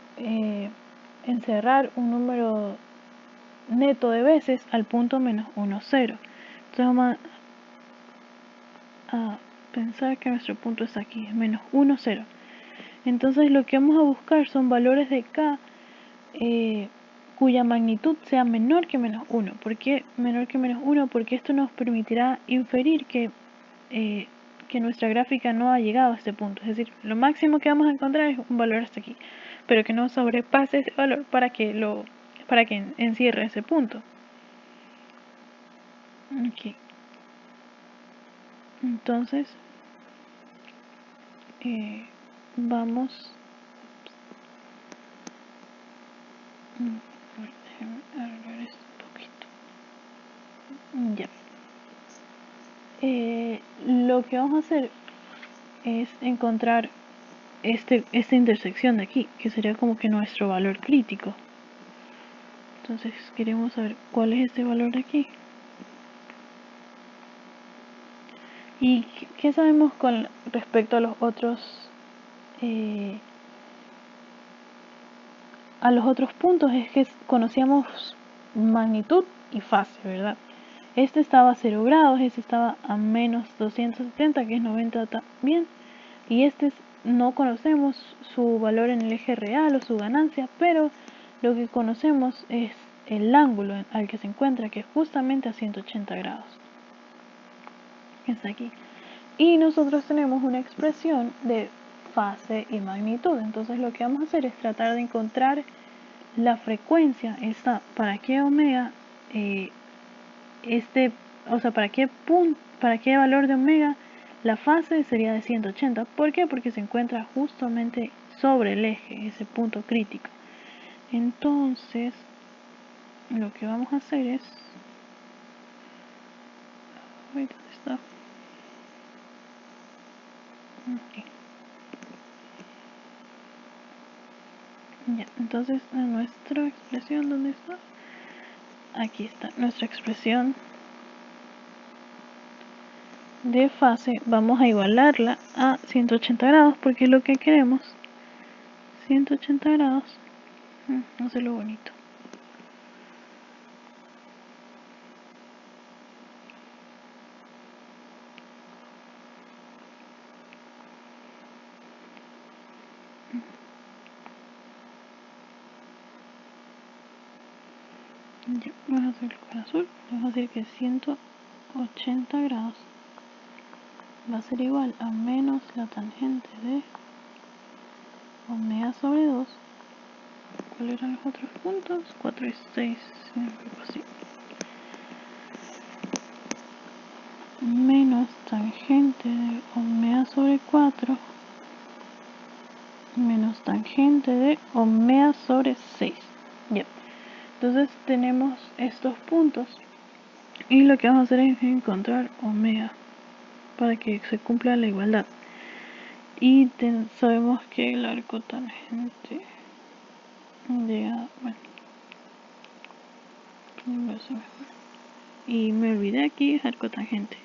encerrar un número neto de veces al punto menos 1, 0. Entonces vamos a pensar que nuestro punto es aquí, es menos 1, 0. Entonces lo que vamos a buscar son valores de K cuya magnitud sea menor que menos 1. ¿Por qué menor que menos 1? Porque esto nos permitirá inferir que nuestra gráfica no ha llegado a este punto. Es decir, lo máximo que vamos a encontrar es un valor hasta aquí, pero que no sobrepase ese valor para que encierre ese punto. Ok. Entonces vamos. Déjenme arreglar esto un poquito. Ya. Lo que vamos a hacer es encontrar esta intersección de aquí, que sería como que nuestro valor crítico. Entonces queremos saber cuál es este valor de aquí. ¿Y qué sabemos con respecto a los otros puntos? Es que conocíamos magnitud y fase, ¿verdad? Este estaba a 0 grados, este estaba a menos 270, que es 90 también. Y no conocemos su valor en el eje real o su ganancia, pero lo que conocemos es el ángulo al que se encuentra, que es justamente a 180 grados. Está aquí. Y nosotros tenemos una expresión de fase y magnitud. Entonces lo que vamos a hacer es tratar de encontrar la frecuencia, para qué omega, para qué valor de omega la fase sería de 180. ¿Por qué? Porque se encuentra justamente sobre el eje, ese punto crítico. Entonces, lo que vamos a hacer es... ¿Dónde está? Okay. Ya, entonces nuestra expresión, ¿dónde está? Aquí está, nuestra expresión de fase. Vamos a igualarla a 180 grados porque es lo que queremos. 180 grados. No sé lo bonito. Ya, vamos a hacerlo con azul. Vamos a decir que 180 grados va a ser igual a menos la tangente de omega sobre 2. ¿Cuáles eran los otros puntos? 4 y 6. Así. Menos tangente de omega sobre 4 menos tangente de omega sobre 6. Ya. Entonces tenemos estos puntos y lo que vamos a hacer es encontrar omega para que se cumpla la igualdad. Y sabemos que el arco tangente llega, bueno, no sé mejor. Y me olvidé aquí arco tangente.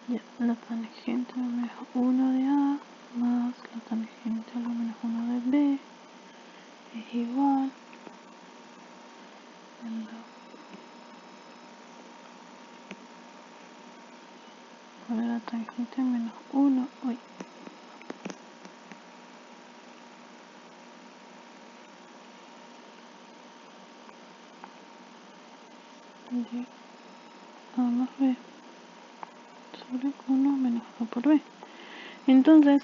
Ya, la tangente a lo menos 1 de A más la tangente a lo menos 1 de B es igual a la tangente menos 1, uy, de A más B sobre 1 menos A por B. Entonces,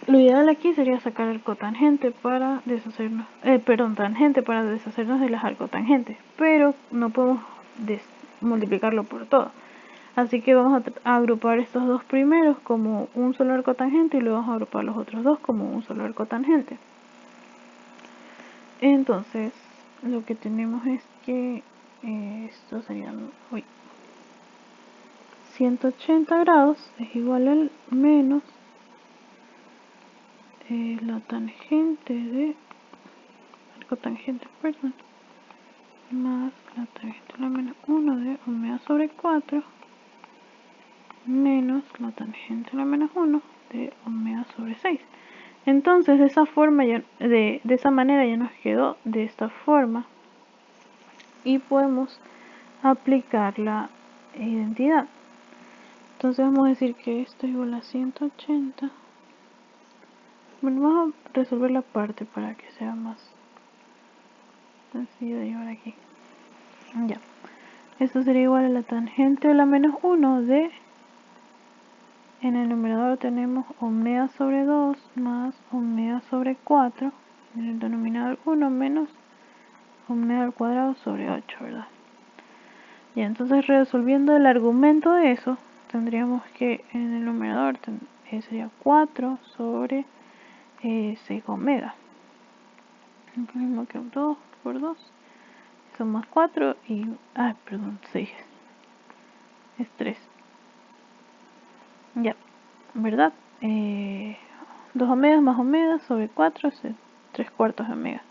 lo ideal aquí sería sacar el cotangente para deshacernos, tangente para deshacernos de las arcotangentes, pero no podemos multiplicarlo por todo. Así que vamos a agrupar estos dos primeros como un solo arcotangente y luego vamos a agrupar los otros dos como un solo arcotangente. Entonces, lo que tenemos es que esto sería 180 grados es igual al menos la tangente de arcotangente, perdón, más la tangente a la menos 1 de omega sobre 4 menos la tangente a la menos 1 de omega sobre 6. Entonces de esa forma de esa manera ya nos quedó de esta forma y podemos aplicar la identidad. Entonces vamos a decir que esto es igual a 180. Bueno, vamos a resolver la parte para que sea más sencillo de llevar aquí. Ya. Esto sería igual a la tangente de la menos 1 de, en el numerador tenemos omega sobre 2 más omega sobre 4, en el denominador 1 menos omega al cuadrado sobre 8, ¿verdad? Ya, entonces resolviendo el argumento de eso, tendríamos que en el numerador sería 4 sobre 6 omega. Lo mismo que 2 por 2, son más 4 y, perdón, 6. Es 3. Ya, ¿verdad? 2 omegas más omega sobre 4 es 3 cuartos de omega.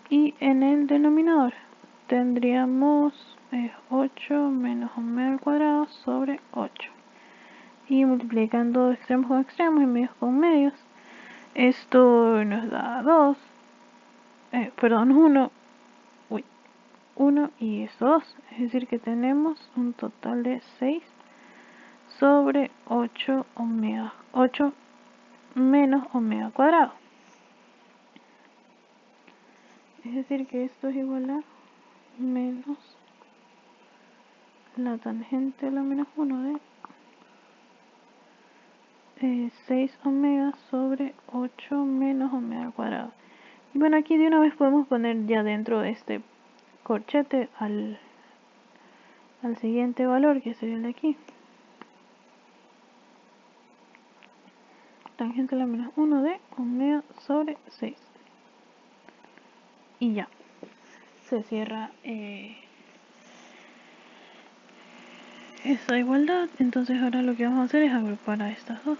Y en el denominador tendríamos 8 menos omega al cuadrado sobre 8. Y multiplicando extremos con extremos y medios con medios, esto nos da 2, 1 y esto 2. Es decir que tenemos un total de 6 sobre 8 omega, 8 menos omega cuadrado. Es decir que esto es igual a menos la tangente a la menos 1 de 6 omega sobre 8 menos omega al cuadrado. Y bueno, aquí de una vez podemos poner ya dentro de este corchete al siguiente valor, que sería el de aquí. Tangente a la menos 1 de omega sobre 6. Y ya. Se cierra esa igualdad. Entonces ahora lo que vamos a hacer es agrupar a estas dos.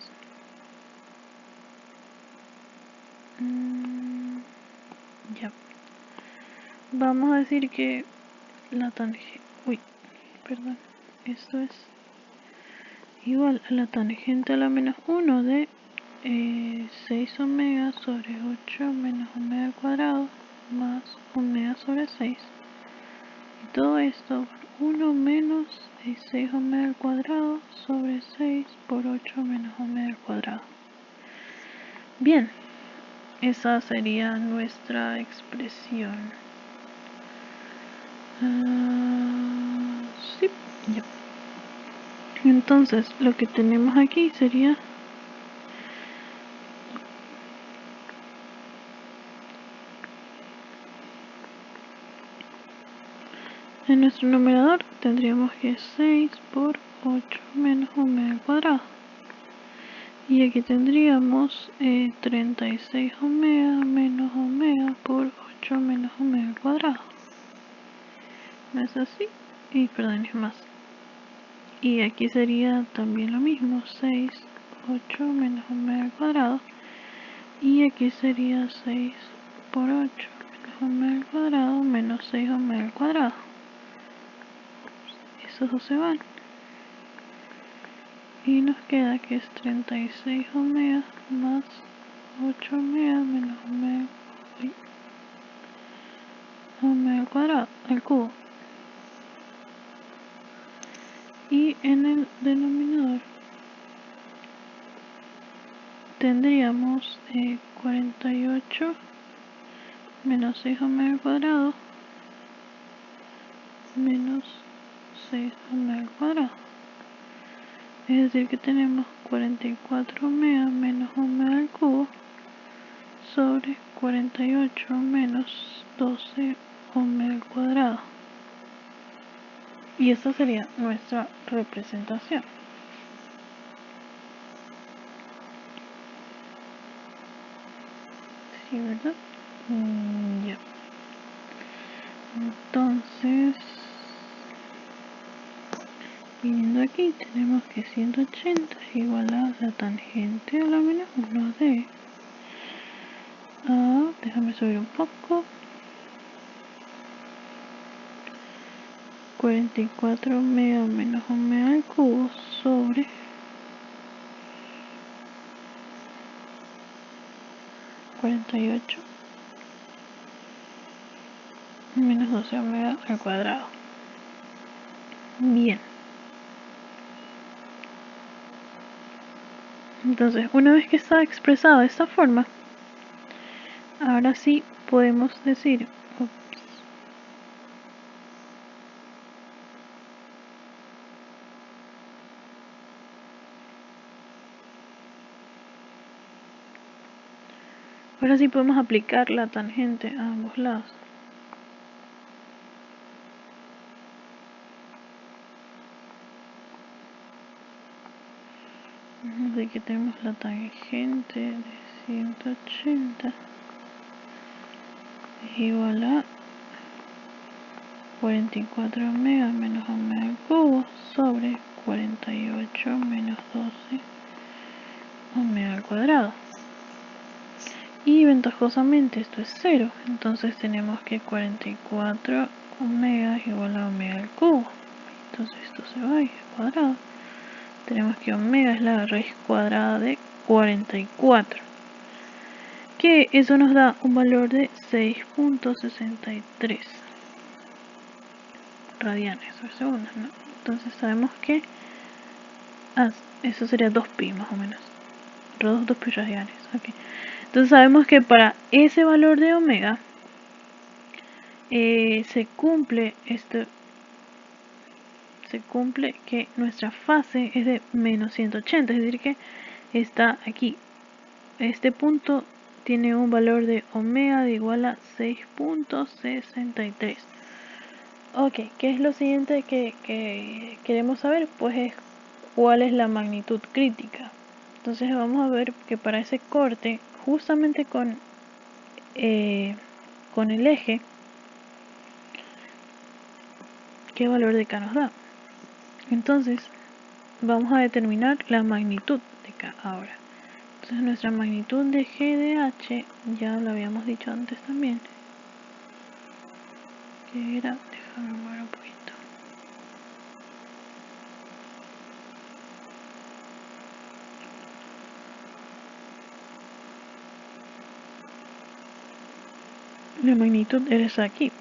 Ya. Vamos a decir que la tangente... esto es igual a la tangente a la menos 1 de 6 omega sobre 8 menos omega al cuadrado más omega sobre 6. Y todo esto por 1 menos 6 omega al cuadrado sobre 6 por 8 menos omega al cuadrado. Bien, esa sería nuestra expresión. Sí, ya. Entonces lo que tenemos aquí sería en nuestro numerador tendríamos que 6 por 8 menos omega al cuadrado. Y aquí tendríamos 36 omega menos omega por 8 menos omega al cuadrado. ¿No es así? Y perdón, es más. Y aquí sería también lo mismo, 6, 8 menos omega al cuadrado. Y aquí sería 6 por 8 menos omega al cuadrado menos 6 omega al cuadrado. Esos dos se van. Y nos queda que es 36 omega más 8 omega menos omega al cuadrado, al cubo. Y en el denominador tendríamos 48 menos 6 omega al cuadrado menos 6 omega al cuadrado. Es decir que tenemos 44 omega menos omega al cubo sobre 48 menos 12 omega al cuadrado. Y esta sería nuestra representación. Sí, ¿verdad? Ya. Entonces, viniendo aquí, tenemos que 180 es igual a la tangente a la menos 1 de... déjame subir un poco. 44 omega menos omega al cubo sobre 48 menos 12 omega al cuadrado. Bien. Entonces, una vez que está expresado de esta forma, ahora sí podemos decir... Ahora sí podemos aplicar la tangente a ambos lados. Así que tenemos la tangente de 180 es igual a 44 omega menos omega al cubo sobre 48 menos 12 omega al cuadrado. Y ventajosamente esto es 0, entonces tenemos que 44 omega es igual a omega al cubo. Entonces esto se va y es cuadrado. Tenemos que omega es la raíz cuadrada de 44. Que eso nos da un valor de 6.63 radianes por segundo, ¿no? Entonces sabemos que eso sería 2pi más o menos. 2pi radianes. Okay. Entonces sabemos que para ese valor de omega se cumple que nuestra fase es de menos 180, es decir que está aquí. Este punto tiene un valor de omega de igual a 6.63. Ok, ¿qué es lo siguiente que queremos saber? Pues es cuál es la magnitud crítica. Entonces vamos a ver que para ese corte, justamente con el eje, ¿qué valor de K nos da? Entonces vamos a determinar la magnitud de K ahora. Entonces nuestra magnitud de G de H, ya lo habíamos dicho antes también, que era, déjame mover un poquito. La magnitud es aquí.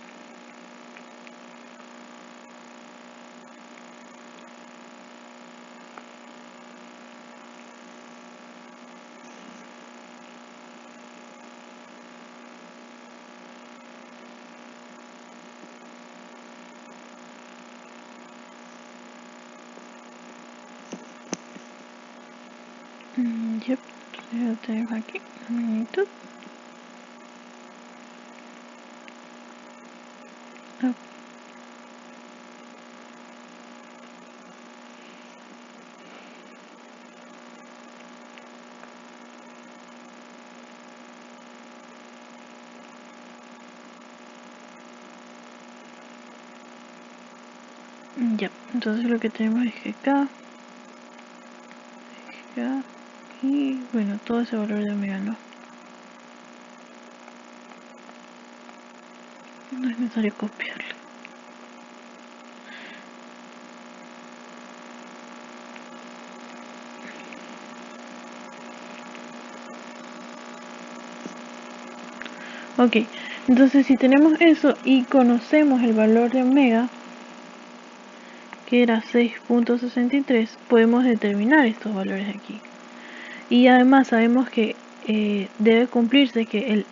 Yep, ya tenemos aquí la magnitud. Ya, entonces lo que tenemos es que K y bueno, todo ese valor de omega no es necesario copiarlo. Ok, entonces si tenemos eso y conocemos el valor de omega, que era 6.63, podemos determinar estos valores aquí. Y además sabemos que debe cumplirse que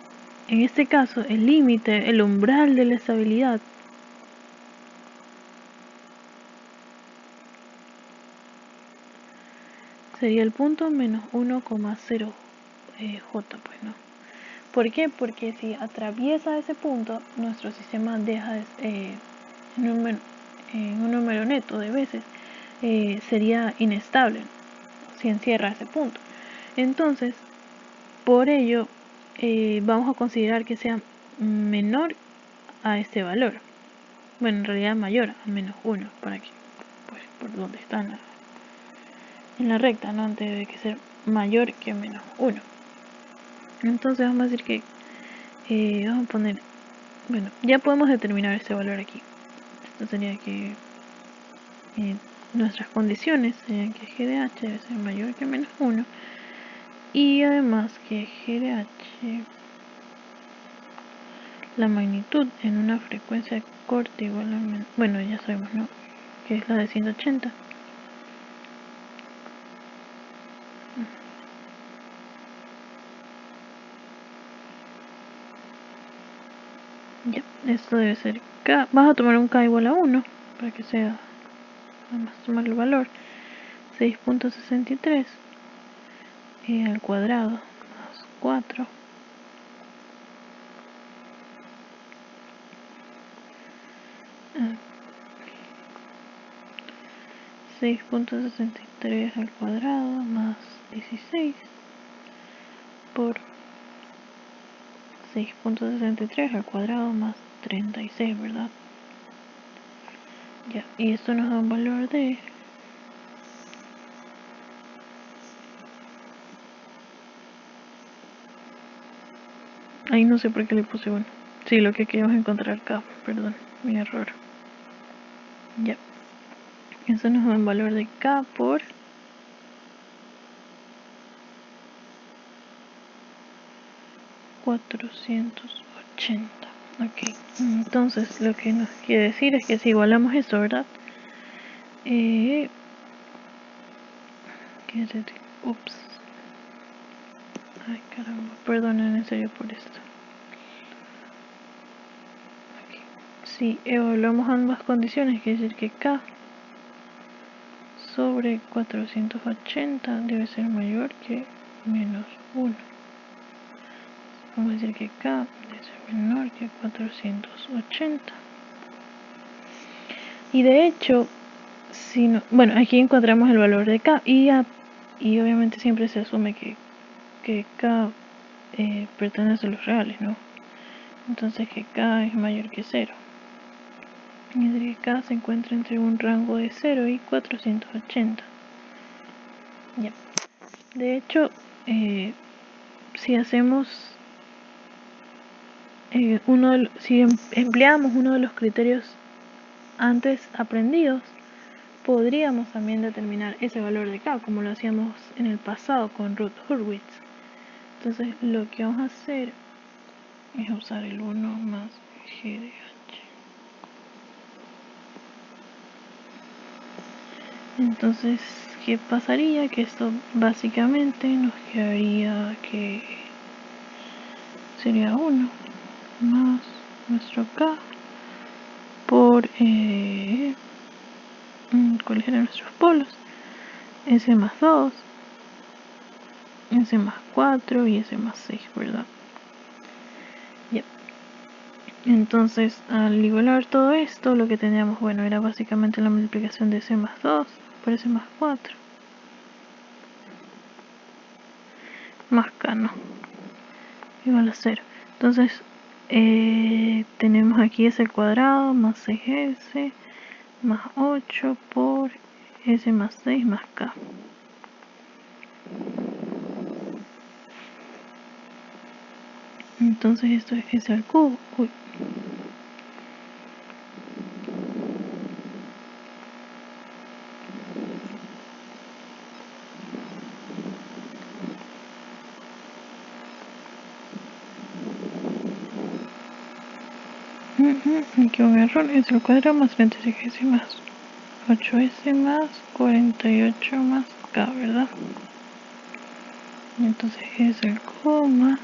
en este caso el límite, el umbral de la estabilidad sería el punto menos 1,0 J, pues no. ¿Por qué? Porque si atraviesa ese punto, nuestro sistema deja en un número neto de veces, sería inestable si encierra ese punto. Entonces, por ello, vamos a considerar que sea menor a este valor. Bueno, en realidad mayor a menos 1, para que, pues, por donde está en la recta, ¿no? Antes debe que ser mayor que menos 1. Entonces vamos a decir que, vamos a poner, bueno, ya podemos determinar este valor aquí. Esto sería que nuestras condiciones serían que g de h debe ser mayor que menos 1 y además que g de h, la magnitud en una frecuencia corta igual a menos, bueno, ya sabemos, ¿no? Que es la de 180. Ya, esto debe ser k. Vas a tomar un k igual a 1 para que sea, vamos a tomar el valor 6.63 al cuadrado más 4 6.63 al cuadrado más 16 por 6.63 al cuadrado más 36, ¿verdad? Ya, y esto nos da un valor de ahí no sé por qué le puse 1. Sí, lo que queríamos encontrar acá, perdón, mi error. Ya, eso nos da un valor de k por 480. Ok, entonces lo que nos quiere decir es que si igualamos esto, ¿verdad? Ups. Ay, caramba, perdonen en serio por esto. Okay. Si evaluamos ambas condiciones, quiere decir que k sobre 480 debe ser mayor que menos 1. Vamos a decir que k debe ser menor que 480. Y de hecho, si no, bueno, aquí encontramos el valor de k y obviamente siempre se asume que k pertenece a los reales, ¿no? Entonces que k es mayor que 0. Y que k se encuentra entre un rango de 0 y 480. Ya. De hecho, si hacemos si empleamos uno de los criterios antes aprendidos, podríamos también determinar ese valor de k, como lo hacíamos en el pasado con Ruth Hurwitz. Entonces lo que vamos a hacer es usar el 1 más g de h. Entonces, ¿qué pasaría? Que esto básicamente nos quedaría que sería 1 más nuestro k por ¿cuáles eran nuestros polos? S más 2, S más 4 y S más 6, ¿verdad? Ya. Entonces, al igualar todo esto, lo que teníamos, bueno, era básicamente la multiplicación de S más 2 por S más 4 más k, ¿no? Igual a 0. Entonces, tenemos aquí S al cuadrado más 6S más 8 por S más 6 más K. Entonces esto es S al cubo. Uy. Aquí un error. S al cuadrado más 36S más 8S más 48 más K, ¿verdad? Entonces S al cubo más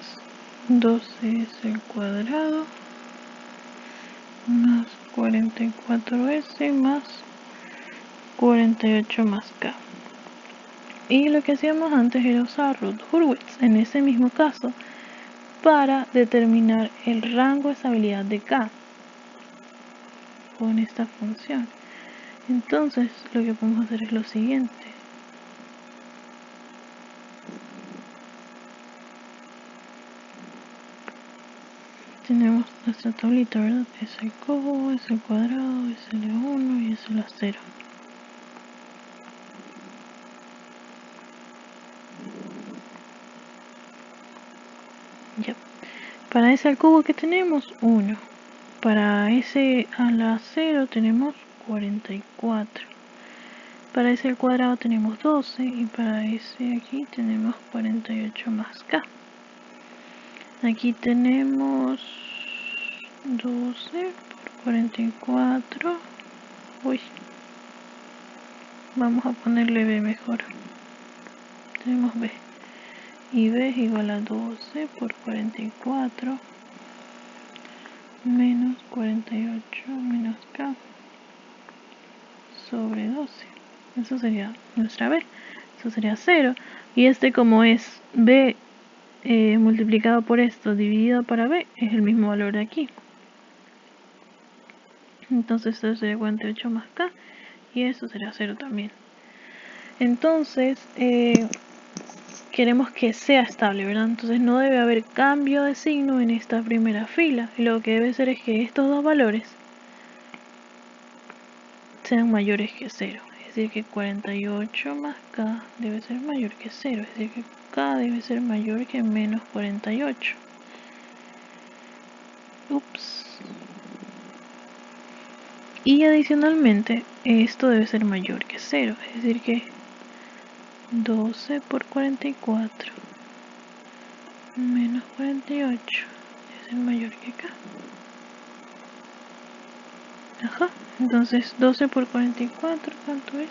12S al cuadrado más 44S más 48 más K. Y lo que hacíamos antes era usar Routh-Hurwitz en ese mismo caso para determinar el rango de estabilidad de K con esta función. Entonces lo que podemos hacer es lo siguiente. Tenemos nuestra tablita, ¿verdad? S al cubo, S al cuadrado, S a la 1 y S a la 0. Ya. Para S al cubo, ¿qué tenemos? 1. Para S a la 0 tenemos 44. Para S al cuadrado tenemos 12 y para S aquí tenemos 48 más K. Aquí tenemos 12 por 44. Uy. Vamos a ponerle B mejor. Tenemos B. Y B es igual a 12 por 44 menos 48 menos K sobre 12. Eso sería nuestra B. Eso sería 0. Y este, como es B multiplicado por esto dividido para B, es el mismo valor de aquí. Entonces esto sería 48 más K. Y eso sería 0 también. Entonces queremos que sea estable, ¿verdad? Entonces no debe haber cambio de signo en esta primera fila. Lo que debe ser es que estos dos valores sean mayores que 0. Es decir, que 48 más K debe ser mayor que 0. Es decir, que K debe ser mayor que menos 48. Ups. Y adicionalmente, esto debe ser mayor que 0. Es decir, que 12 por 44 menos 48 debe ser mayor que K. Ajá. Entonces 12 por 44, ¿cuánto es?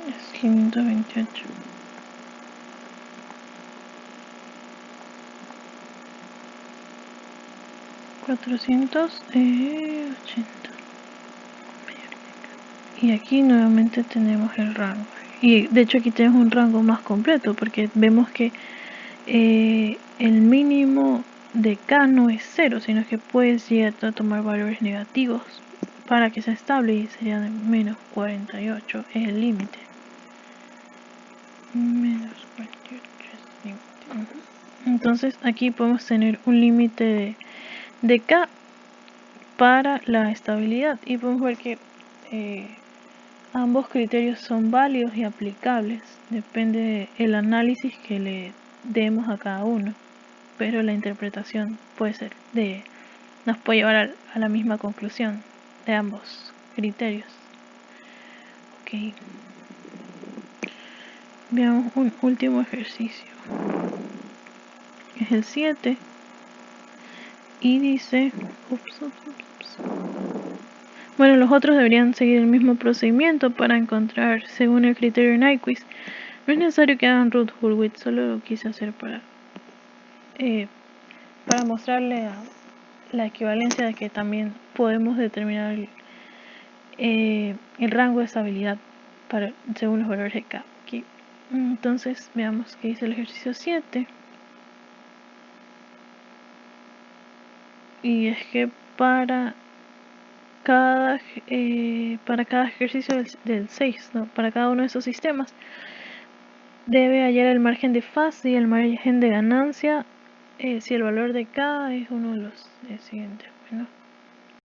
Es 528. $480. Y aquí nuevamente tenemos el rango. Y de hecho aquí tenemos un rango más completo porque vemos que el mínimo de K no es 0, sino que puedes llegar a tomar valores negativos para que sea estable y sería de menos 48, es el límite. Menos 48 es límite. Entonces aquí podemos tener un límite de K para la estabilidad y podemos ver que ambos criterios son válidos y aplicables, depende del análisis que le demos a cada uno, pero la interpretación puede ser nos puede llevar a la misma conclusión de ambos criterios. Ok. Veamos un último ejercicio. Es el 7 y dice, bueno, los otros deberían seguir el mismo procedimiento para encontrar según el criterio Nyquist. No es necesario que hagan Routh-Hurwitz, solo lo quise hacer para mostrarle la equivalencia de que también podemos determinar el rango de estabilidad según los valores de K. Aquí. Entonces veamos qué dice el ejercicio 7. Y es que para cada ejercicio del 6, ¿no? Para cada uno de esos sistemas, debe hallar el margen de fase y el margen de ganancia si el valor de K es uno de los siguientes. Bueno,